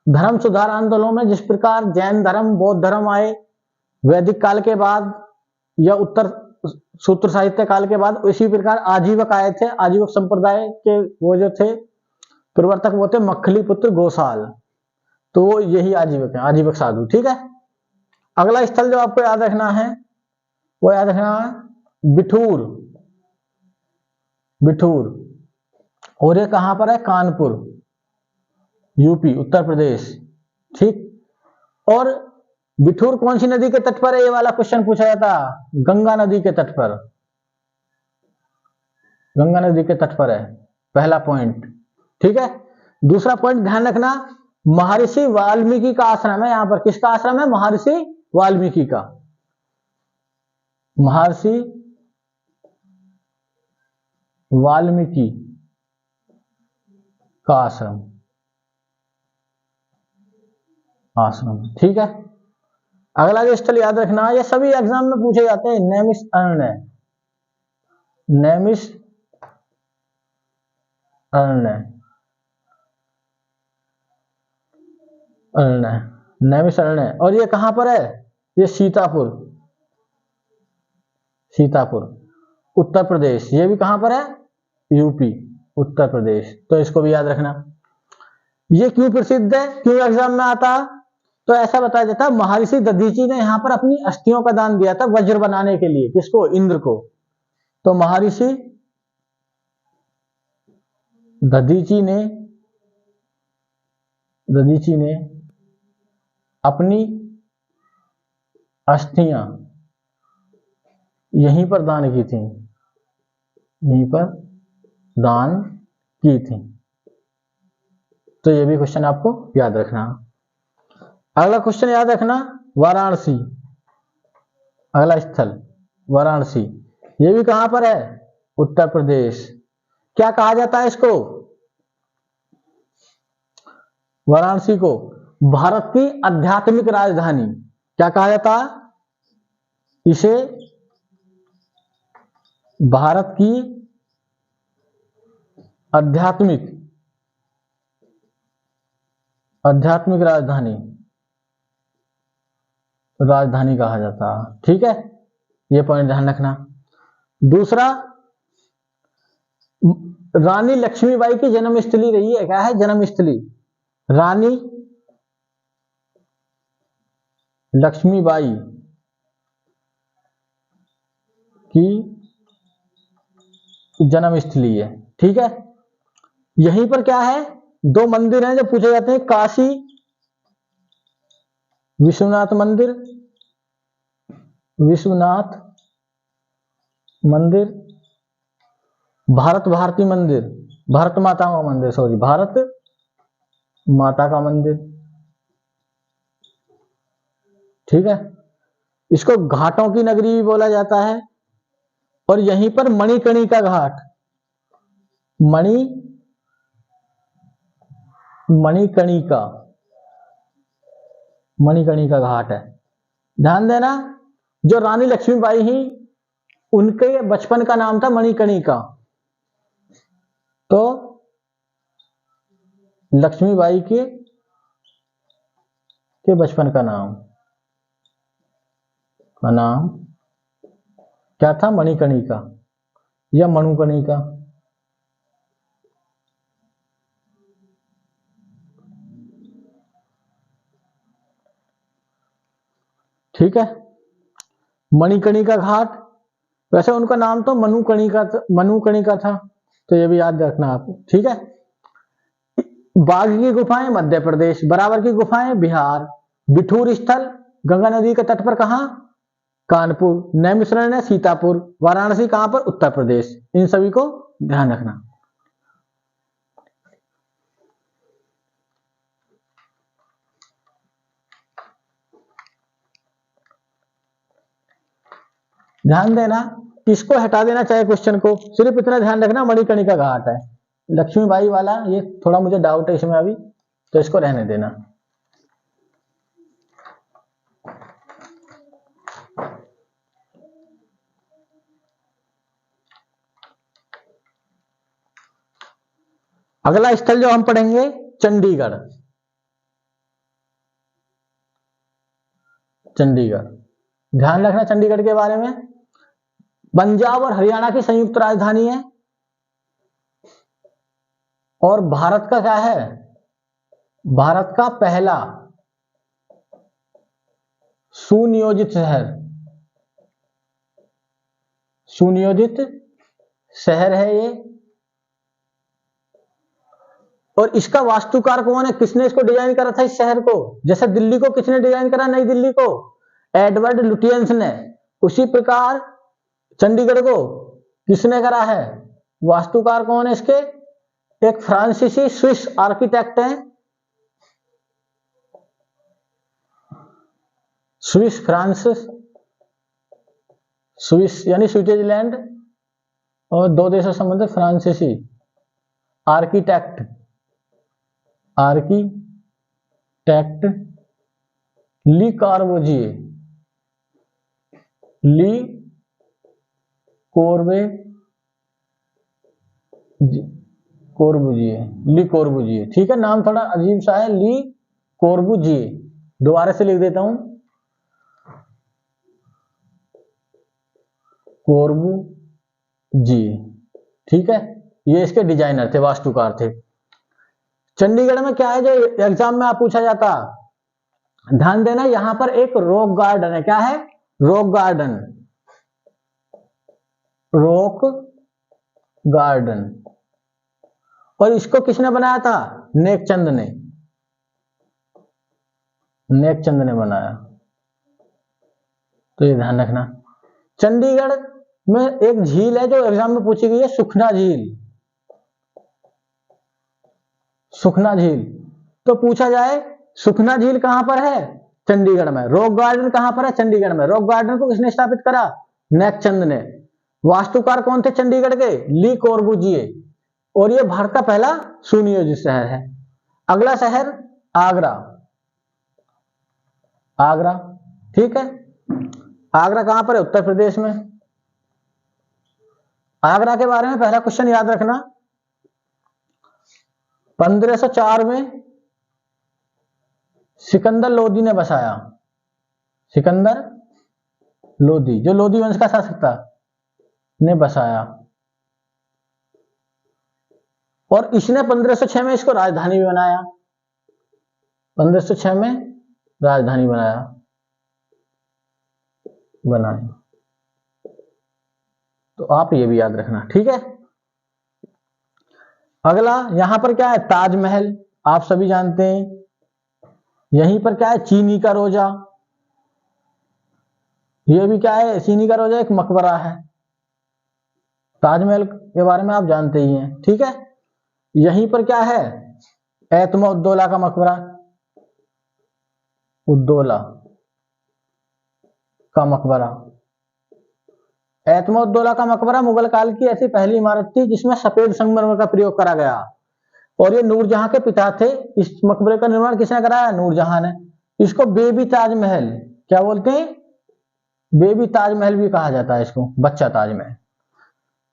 धर्म सुधार आंदोलनों में जिस प्रकार जैन धर्म, बौद्ध धर्म आए वैदिक काल के बाद या उत्तर सूत्र साहित्य काल के बाद, उसी प्रकार आजीवक आए थे। आजीवक संप्रदाय के वो जो थे प्रवर्तक, वो थे मक्खली पुत्र गोसाल, तो वो यही आजीवक है, आजीवक साधु। ठीक है, अगला स्थल जो आपको याद रखना है वो याद रखना बिठूर, बिठूर, और ये कहां पर है? कानपुर, यूपी, उत्तर प्रदेश। ठीक, और बिठूर कौन सी नदी के तट पर है? ये वाला क्वेश्चन पूछा जाता, गंगा नदी के तट पर, गंगा नदी के तट पर है, पहला पॉइंट। ठीक है, दूसरा पॉइंट ध्यान रखना, महर्षि वाल्मीकि का आश्रम है यहां पर। किसका आश्रम है? महर्षि वाल्मीकि का, महर्षि वाल्मीकि का आश्रम, आश्रम। ठीक है, अगला जो स्थल याद रखना, ये सभी एग्जाम में पूछे जाते हैं, नेमिस अरण्य, नेमिस अरण्य, अरण्य, नेमिस अरण्य। और ये कहां पर है? ये सीतापुर, सीतापुर उत्तर प्रदेश। ये भी कहां पर है? यूपी, उत्तर प्रदेश। तो इसको भी याद रखना। ये क्यों प्रसिद्ध है, क्यों एग्जाम में आता? तो ऐसा बताया जाता है, महर्षि दधीचि ने यहां पर अपनी अस्थियों का दान दिया था वज्र बनाने के लिए। किसको? इंद्र को। तो महर्षि दधीचि ने अपनी अस्थियां यहीं पर दान की थी, यहीं पर दान की थी। तो ये भी क्वेश्चन आपको याद रखना। अगला क्वेश्चन याद रखना, वाराणसी, अगला स्थल वाराणसी। ये भी कहां पर है? उत्तर प्रदेश। क्या कहा जाता है इसको? वाराणसी को भारत की आध्यात्मिक राजधानी। क्या कहा जाता है इसे? भारत की आध्यात्मिक राजधानी कहा जाता है। ठीक है, ये पॉइंट ध्यान रखना। दूसरा, रानी लक्ष्मीबाई की जन्मस्थली रही है। क्या है? जन्मस्थली। रानी लक्ष्मीबाई की जन्मस्थली है। ठीक है, यहीं पर क्या है? दो मंदिर हैं जो पूछे जाते हैं, काशी विश्वनाथ मंदिर, विश्वनाथ मंदिर, भारत भारती मंदिर, भारत माता का मंदिर, सॉरी, भारत माता का मंदिर। ठीक है, इसको घाटों की नगरी भी बोला जाता है। और यहीं पर मणिकर्णिका घाट, मणिकर्णिका घाट है। ध्यान देना, जो रानी लक्ष्मीबाई ही, उनके बचपन का नाम था मणिकर्णिका। तो लक्ष्मीबाई के बचपन का नाम क्या था? मणिकर्णिका या मनुकर्णिका। ठीक है, मणिकर्णिका घाट। वैसे उनका नाम तो मनुकर्णिका था। तो ये भी याद रखना आप। ठीक है, बाघ की गुफाएं मध्य प्रदेश, बराबर की गुफाएं बिहार, बिठूर स्थल गंगा नदी के तट पर कहां? कानपुर, नैमिषारण्य सीतापुर, वाराणसी कहां पर? उत्तर प्रदेश। इन सभी को ध्यान रखना। ध्यान देना, इसको हटा देना चाहे क्वेश्चन को, सिर्फ इतना ध्यान रखना मणिकर्णिका घाट है। लक्ष्मीबाई वाला ये थोड़ा मुझे डाउट है इसमें अभी, तो इसको रहने देना। अगला स्थल जो हम पढ़ेंगे, चंडीगढ़। चंडीगढ़, ध्यान रखना चंडीगढ़ के बारे में। पंजाब और हरियाणा की संयुक्त राजधानी है। और भारत का क्या है? भारत का पहला सुनियोजित शहर है ये। और इसका वास्तुकार कौन है? किसने इसको डिजाइन करा था इस शहर को? जैसे दिल्ली को किसने डिजाइन करा, नई दिल्ली को? एडवर्ड लुटियंस ने। उसी प्रकार चंडीगढ़ को किसने करा है? वास्तुकार कौन है इसके? एक फ्रांसीसी स्विस आर्किटेक्ट है, स्विस यानी स्विट्जरलैंड, और दो देशों से संबंधित फ्रांसीसी आर्किटेक्ट ली कार्बोजिए। ली कोर्बे कोर्बुजिए, ली कोर्बुजिए। ठीक है, नाम थोड़ा अजीब सा है, ली कोर्बुजिए। दोबारा से लिख देता हूं, कोर्बुजिए। ठीक है, ये इसके डिजाइनर थे, वास्तुकार थे। चंडीगढ़ में क्या है जो एग्जाम में आप पूछा जाता, ध्यान देना, यहां पर एक रॉक गार्डन है। क्या है? Rock garden, rock garden. और इसको किसने बनाया था? नेकचंद ने, नेकचंद ने बनाया। तो ये ध्यान रखना। चंडीगढ़ में एक झील है जो एग्जाम में पूछी गई है, सुखना झील। सुखना झील। तो पूछा जाए सुखना झील कहां पर है? चंडीगढ़ में। रॉक गार्डन कहां पर है? चंडीगढ़ में। रॉक गार्डन को किसने स्थापित करा? नेकचंद ने। वास्तुकार कौन थे चंडीगढ़ के? ली कोर्बुजिए। और ये भारत का पहला सुनियोजित शहर है। अगला शहर आगरा। आगरा, ठीक है। आगरा कहां पर है? उत्तर प्रदेश में। आगरा के बारे में पहला क्वेश्चन याद रखना, 1504 में सिकंदर लोदी ने बसाया। सिकंदर लोदी, जो लोदी वंश का शासक था, ने बसाया। और इसने 1506 में इसको राजधानी भी बनाया। 1506 में राजधानी बनाया। तो आप ये भी याद रखना, ठीक है। अगला यहां पर क्या है? ताजमहल, आप सभी जानते हैं। यहीं पर क्या है? चीनी का रोजा। ये भी क्या है? चीनी का रोजा एक मकबरा है। ताजमहल के बारे में आप जानते ही हैं, ठीक है। यहीं पर क्या है? एतमा उद्दौला का मकबरा, उद्दौला का मकबरा। एतमा उद्दौला का मकबरा मुगल काल की ऐसी पहली इमारत थी जिसमें सफेद संगमरमर का प्रयोग करा गया। और ये नूरजहां के पिता थे। इस मकबरे का निर्माण किसने कराया? नूरजहां ने। इसको बेबी ताजमहल क्या बोलते हैं? बेबी ताजमहल भी कहा जाता है इसको, बच्चा ताजमहल।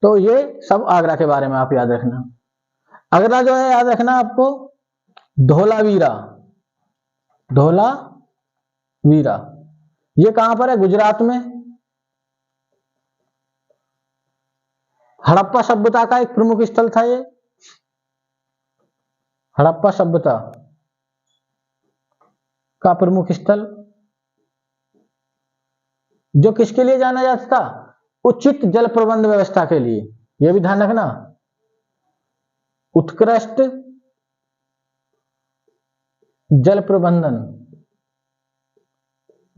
तो ये सब आगरा के बारे में आप याद रखना। अगला जो है याद रखना आपको, धोलावीरा। धोलावीरा ये कहां पर है? गुजरात में। हड़प्पा सभ्यता का एक प्रमुख स्थल था ये। हड़प्पा सभ्यता का प्रमुख स्थल, जो किसके लिए जाना जाता था? उचित जल प्रबंध व्यवस्था के लिए। यह भी ध्यान रखना, उत्कृष्ट जल प्रबंधन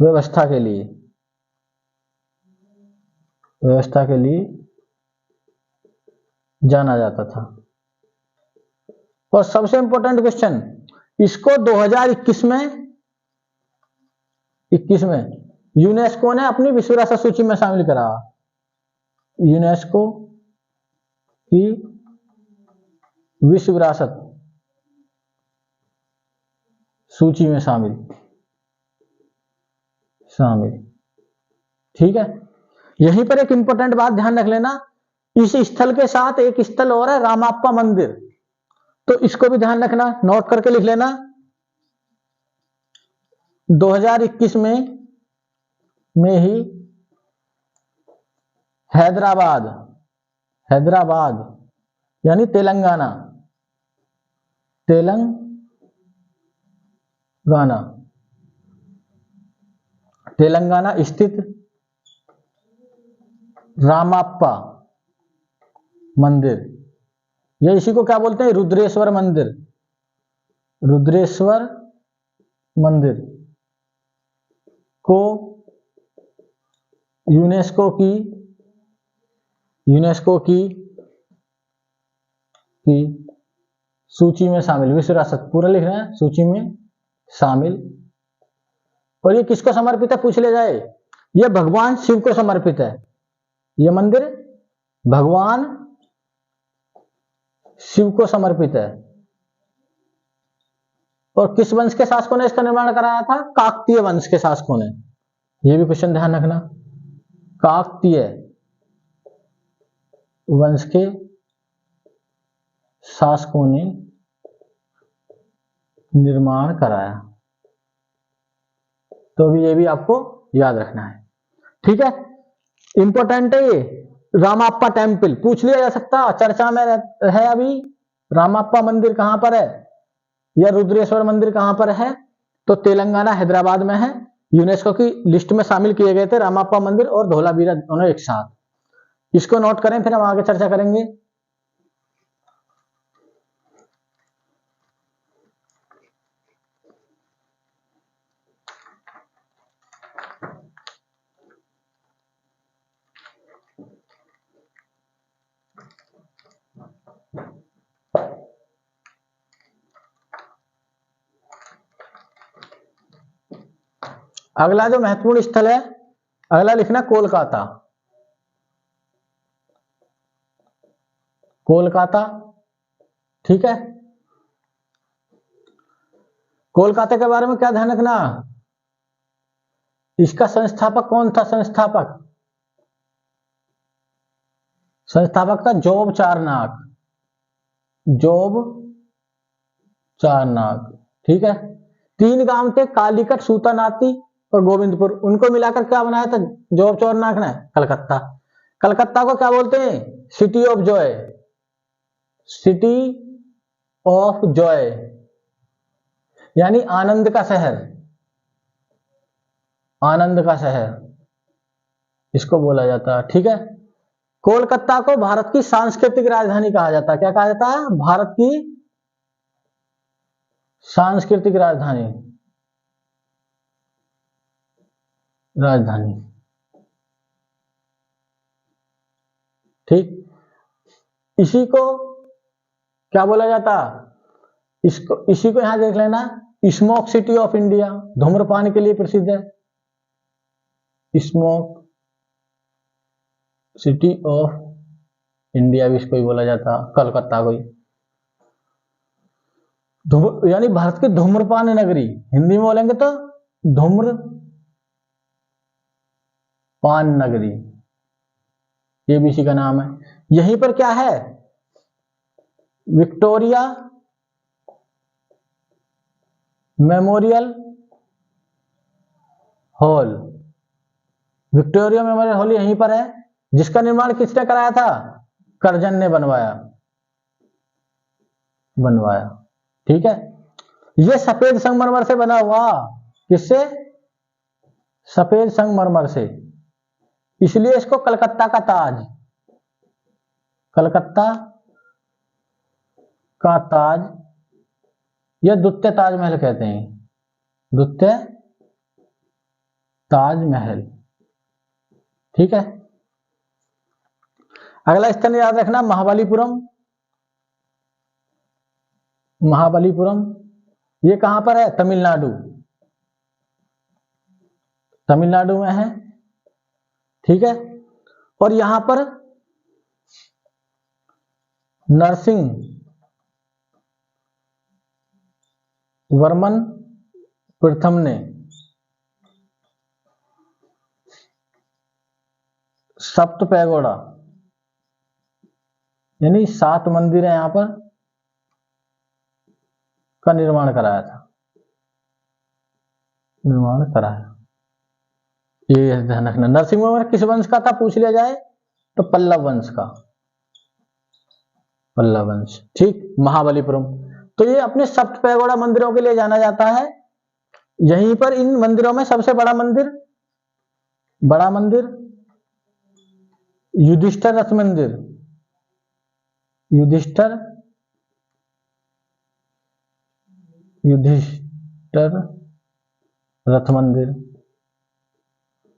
व्यवस्था के लिए जाना जाता था। और सबसे इंपॉर्टेंट क्वेश्चन, इसको 2021 में यूनेस्को ने अपनी विश्व विरासत सूची में शामिल करा। यूनेस्को की विश्व विरासत सूची में शामिल, ठीक है। यहीं पर एक इंपॉर्टेंट बात ध्यान रख लेना, इस स्थल के साथ एक स्थल और है, रामाप्पा मंदिर। तो इसको भी ध्यान रखना, नोट करके लिख लेना। 2021 में ही हैदराबाद यानी तेलंगाना स्थित रामाप्पा मंदिर, या इसी को क्या बोलते हैं? रुद्रेश्वर मंदिर को यूनेस्को की सूची में शामिल, विश्व विरासत पूरा लिख रहे हैं, सूची में शामिल। और ये किसको समर्पित है पूछ ले जाए? ये भगवान शिव को समर्पित है। ये मंदिर भगवान शिव को समर्पित है। और किस वंश के शासकों ने इसका निर्माण कराया था? काकतीय वंश के शासकों ने। यह भी क्वेश्चन ध्यान रखना। काकतीय वंश के शासकों ने निर्माण कराया। तो भी ये भी आपको याद रखना है, ठीक है। इंपॉर्टेंट है ये। रामाप्पा टेम्पल पूछ लिया जा सकता, चर्चा में है अभी। रामाप्पा मंदिर कहां पर है, या रुद्रेश्वर मंदिर कहां पर है? तो तेलंगाना हैदराबाद में है। यूनेस्को की लिस्ट में शामिल किए गए थे रामाप्पा मंदिर और धोलावीरा दोनों एक साथ। इसको नोट करें, फिर हम आगे चर्चा करेंगे। अगला जो महत्वपूर्ण स्थल है, अगला लिखना कोलकाता। कोलकाता, ठीक है। कोलकाता के बारे में क्या ध्यान रखना, इसका संस्थापक कौन था? संस्थापक था जोब चारनाक। जोब चारनाक, ठीक है। 3 गांव थे, कालीकट, सूतानाती और गोविंदपुर। उनको मिलाकर क्या बनाया था जोब चारनाक ने? कलकत्ता। कलकत्ता को क्या बोलते हैं? City of Joy. City of Joy यानी आनंद का शहर। आनंद का शहर इसको बोला जाता है, ठीक है। कोलकाता को भारत की सांस्कृतिक राजधानी कहा जाता है। क्या कहा जाता है? भारत की सांस्कृतिक राजधानी। ठीक। इसी को क्या बोला जाता? इसी को यहां देख लेना, स्मोक सिटी ऑफ इंडिया, धूम्रपान के लिए प्रसिद्ध है। स्मोक सिटी ऑफ इंडिया भी इसको ही बोला जाता, कलकत्ता को ही। यानी भारत की धूम्रपान नगरी, हिंदी में बोलेंगे तो धूम्रपान नगरी, ये भी इसी का नाम है। यहीं पर क्या है? Victoria memorial hall. Victoria memorial hall यहीं पर है, जिसका निर्माण किसने कराया था? करजन ने बनवाया, ठीक है। यह सफेद संगमरमर से बना हुआ। किससे? सफेद संगमरमर से, इसलिए इसको कलकत्ता का ताज, कलकत्ता का ताज या द्वितीय ताजमहल कहते हैं। द्वितीय ताजमहल, ठीक है। अगला स्थल याद रखना महाबलीपुरम। महाबलीपुरम ये कहां पर है? तमिलनाडु। तमिलनाडु में है, ठीक है। और यहां पर नरसिंह वर्मन प्रथम ने सप्त पैगोडा यानी 7 मंदिर है यहां पर का निर्माण कराया था। ये ध्यान रखना। नरसिंह वर्मन किस वंश का था पूछ लिया जाए तो पल्लव वंश का, पल्लव वंश, ठीक। महाबलीपुरम तो ये अपने सप्त पैगोडा मंदिरों के लिए जाना जाता है। यहीं पर इन मंदिरों में सबसे बड़ा मंदिर युधिष्ठिर रथ मंदिर, युधिष्ठिर रथ मंदिर।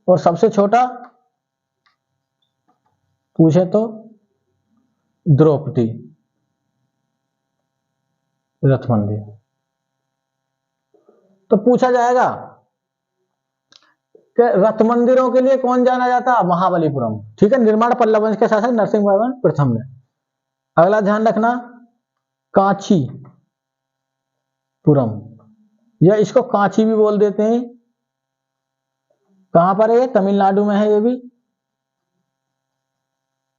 और सबसे छोटा पूछे तो द्रौपदी रथ मंदिर। तो पूछा जाएगा कि रथ मंदिरों के लिए कौन जाना जाता? महाबलीपुरम, ठीक है। निर्माण पल्लव वंश के शासक नरसिंह वर्मन प्रथम ने। अगला ध्यान रखना कांचीपुरम, या इसको कांची भी बोल देते हैं। कहां पर है? तमिलनाडु में है ये भी,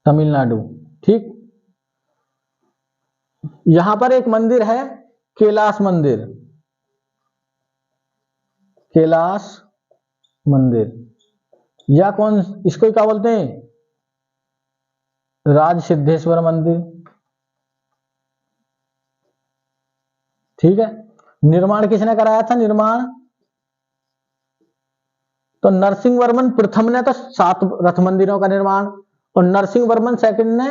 तमिलनाडु। ठीक, यहां पर एक मंदिर है कैलाश मंदिर, कैलाश मंदिर, या कौन इसको क्या बोलते हैं, राज सिद्धेश्वर मंदिर। ठीक है, निर्माण किसने कराया था, निर्माण तो नरसिंह वर्मन प्रथम ने तो 7 रथ मंदिरों का निर्माण, और नरसिंह वर्मन सेकंड ने,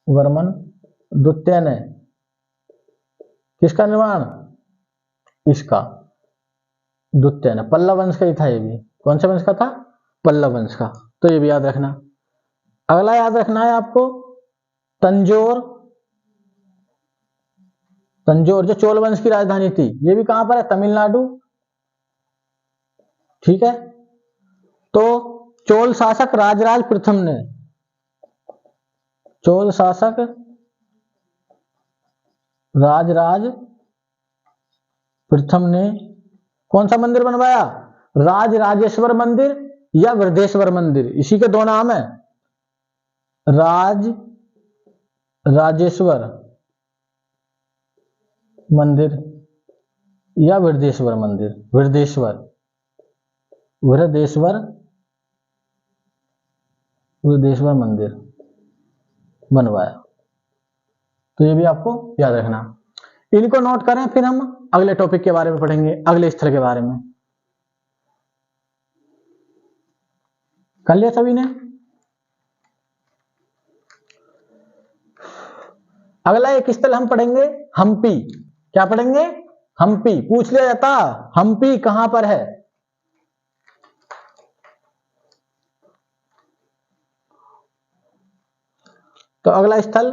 वर्मन द्वितीय ने किसका निर्माण, इसका द्वितीय ने, पल्लव वंश का ही था ये भी। कौन से वंश का था, पल्लव वंश का। तो ये भी याद रखना। अगला याद रखना है आपको तंजौर, तंजौर जो चोल वंश की राजधानी थी, ये भी कहां पर है, तमिलनाडु। ठीक है, तो चोल शासक राजराज प्रथम ने, चोल शासक राजराज प्रथम ने कौन सा मंदिर बनवाया, राज राजेश्वर मंदिर या वृद्धेश्वर मंदिर, इसी के 2 नाम है, राज राजेश्वर मंदिर या वृद्धेश्वर मंदिर, वृद्धेश्वर, वृद्धेश्वर, वृद्धेश्वर मंदिर बनवाया। तो ये भी आपको याद रखना। इनको नोट करें, फिर हम अगले टॉपिक के बारे में पढ़ेंगे, अगले स्थल के बारे में। कर लिया सभी ने। अगला एक स्थल हम पढ़ेंगे हम्पी। क्या पढ़ेंगे, हम्पी। पूछ लिया जाता हम्पी कहां पर है, तो अगला स्थल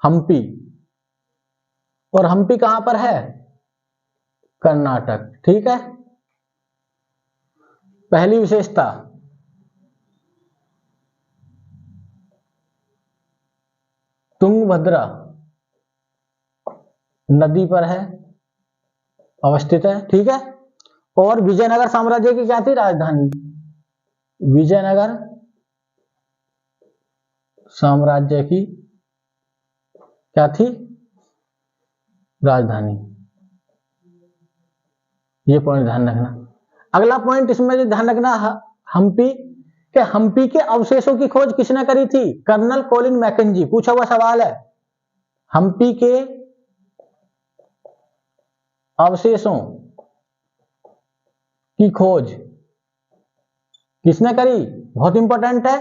हम्पी, और हम्पी कहां पर है, कर्नाटक। ठीक है, पहली विशेषता, तुंगभद्रा नदी पर है, अवस्थित है। ठीक है, और विजयनगर साम्राज्य की क्या थी, राजधानी, विजयनगर साम्राज्य की क्या थी, राजधानी। ये पॉइंट ध्यान रखना। अगला पॉइंट इसमें जो ध्यान रखना, हम्पी के अवशेषों की खोज किसने करी थी, कर्नल कोलिन मैकेंजी। पूछा हुआ सवाल है, हम्पी के अवशेषों की खोज किसने करी, बहुत इंपॉर्टेंट है,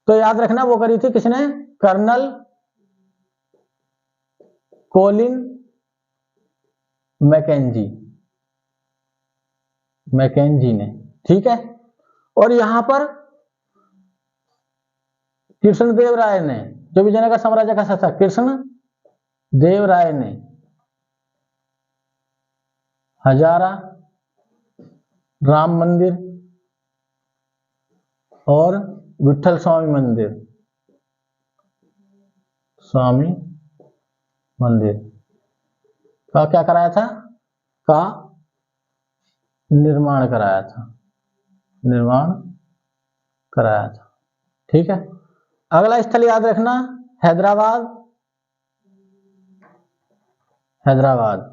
तो याद रखना वो करी थी किसने, कर्नल कोलिन मैकेंजी, मैकेंजी ने। ठीक है, और यहां पर कृष्णदेव राय ने, जो विजयनगर साम्राज्य का शासक कृष्ण देव राय ने, हजारा राम मंदिर और विठल स्वामी मंदिर, स्वामी मंदिर का क्या कराया था, का निर्माण कराया था, निर्माण कराया था। ठीक है, अगला स्थल याद रखना हैदराबाद, हैदराबाद।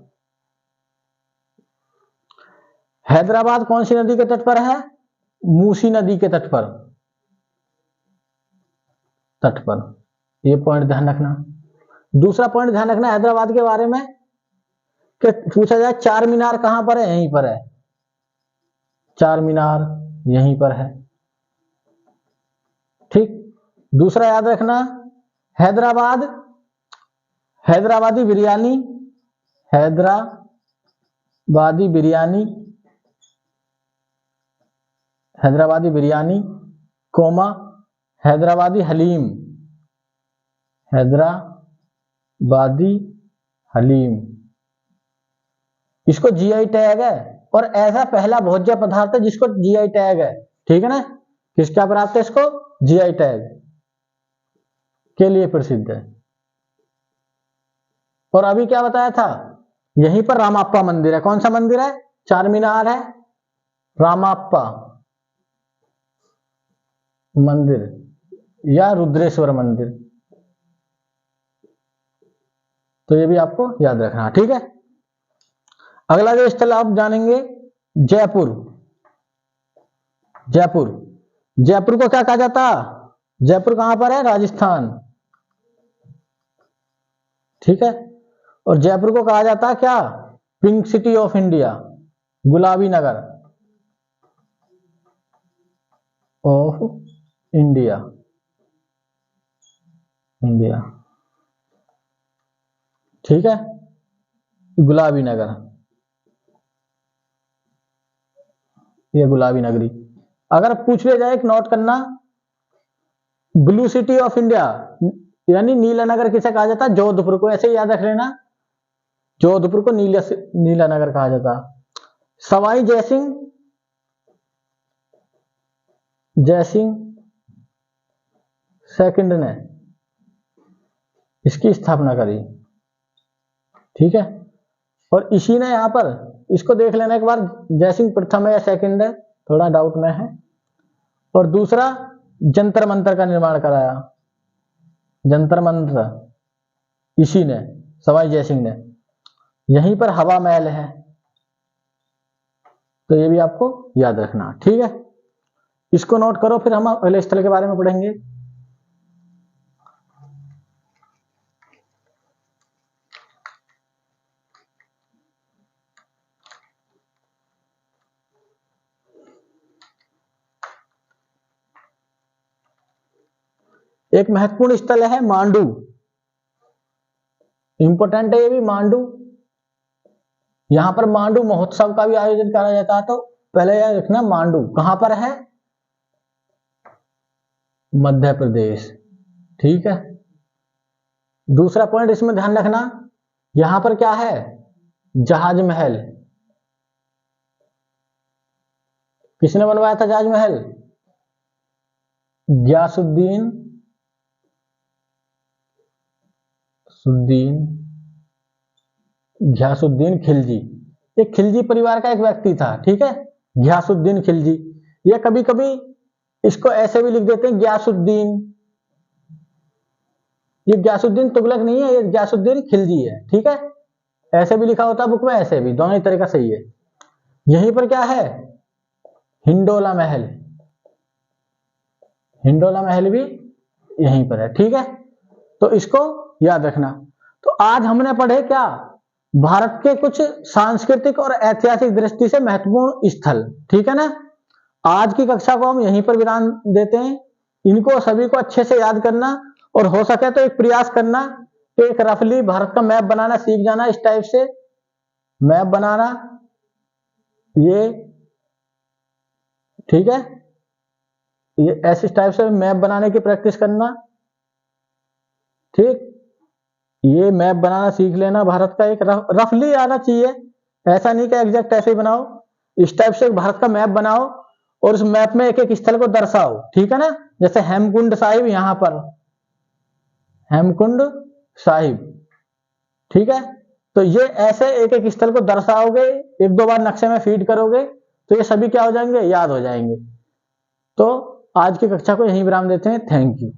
हैदराबाद कौन सी नदी के तट पर है, मूसी नदी के तट पर, तट पर। ये पॉइंट ध्यान रखना। दूसरा पॉइंट ध्यान रखना हैदराबाद के बारे में कि पूछा जाए चार मीनार कहां पर है, यहीं पर है, चार मीनार यहीं पर है। ठीक, दूसरा याद रखना हैदराबाद, हैदराबादी बिरयानी, हैदराबादी बिरयानी, हैदराबादी बिरयानी कोमा हैदराबादी हलीम, हैदराबादी हलीम, इसको जीआई टैग है, और ऐसा पहला भोज्य पदार्थ है जिसको जीआई टैग है। ठीक है ना, किसका प्राप्त है, इसको जीआई टैग के लिए प्रसिद्ध है। और अभी क्या बताया था, यहीं पर रामाप्पा मंदिर है। कौन सा मंदिर है, चार मीनार है, रामाप्पा, मंदिर या रुद्रेश्वर मंदिर। तो ये भी आपको याद रखना, ठीक है। अगला जो स्थल आप जानेंगे, जयपुर। जयपुर, जयपुर को क्या कहा जाता? जयपुर कहां पर है? राजस्थान, ठीक है। और जयपुर को कहा जाता है क्या? पिंक सिटी ऑफ इंडिया, गुलाबी नगर ऑफ इंडिया, इंडिया, ठीक है, गुलाबी नगर, ये गुलाबी नगरी। अगर पूछ लिया जाए, एक नोट करना, ब्लू सिटी ऑफ इंडिया यानी नीला नगर किसे कहा जाता है? जोधपुर को, ऐसे याद रख लेना, जोधपुर को नीला नगर कहा जाता। सवाई जयसिंह, जयसिंह सेकंड ने इसकी स्थापना करी, ठीक है। और इसी ने यहां पर, इसको देख लेना एक बार, जयसिंह प्रथम है या सेकंड है, थोड़ा डाउट में है। और दूसरा, जंतर मंतर का निर्माण कराया, जंतर मंतर इसी ने, सवाई जयसिंह ने। यहीं पर हवा महल है, तो ये भी आपको याद रखना, ठीक है। इसको नोट करो, फिर हम अगले स्थल के बारे में पढ़ेंगे। एक महत्वपूर्ण स्थल है मांडू, इंपोर्टेंट है ये भी, मांडू। यहां पर मांडू महोत्सव का भी आयोजन करा जाता है। तो पहले यह रखना, मांडू कहां पर है? मध्य प्रदेश, ठीक है। दूसरा पॉइंट इसमें ध्यान रखना, यहां पर क्या है? जहाज महल। किसने बनवाया था जहाज महल? गयासुद्दीन घियासुद्दीन खिलजी। ये खिलजी परिवार का एक व्यक्ति था, ठीक है, घियासुद्दीन खिलजी। ये कभी कभी इसको ऐसे भी लिख देते हैं गयासुद्दीन, ये गयासुद्दीन तुगलक नहीं है, ये गयासुद्दीन खिलजी है, ठीक है। ऐसे भी लिखा होता है बुक में, ऐसे भी, दोनों ही तरीका सही है। यहीं पर क्या है? हिंडोला महल, हिंडोला महल भी यहीं पर है, ठीक है। तो इसको याद रखना। तो आज हमने पढ़े क्या? भारत के कुछ सांस्कृतिक और ऐतिहासिक दृष्टि से महत्वपूर्ण स्थल, ठीक है ना। आज की कक्षा को हम यहीं पर विराम देते हैं। इनको सभी को अच्छे से याद करना, और हो सके तो एक प्रयास करना कि एक रफली भारत का मैप बनाना सीख जाना। इस टाइप से मैप बनाना, ये ठीक है, ये ऐसे टाइप से मैप बनाने की प्रैक्टिस करना, ठीक। ये मैप बनाना सीख लेना भारत का, एक रफली आना चाहिए, ऐसा नहीं कि एग्जैक्ट ऐसे ही बनाओ। इस टाइप से भारत का मैप बनाओ और उस मैप में एक एक स्थल को दर्शाओ, ठीक है ना। जैसे हेमकुंड साहिब, यहां पर हेमकुंड साहिब, ठीक है। तो ये ऐसे एक एक स्थल को दर्शाओगे, एक दो बार नक्शे में फीड करोगे, तो ये सभी क्या हो जाएंगे? याद हो जाएंगे। तो आज की कक्षा को यहीं विराम देते हैं। Thank you.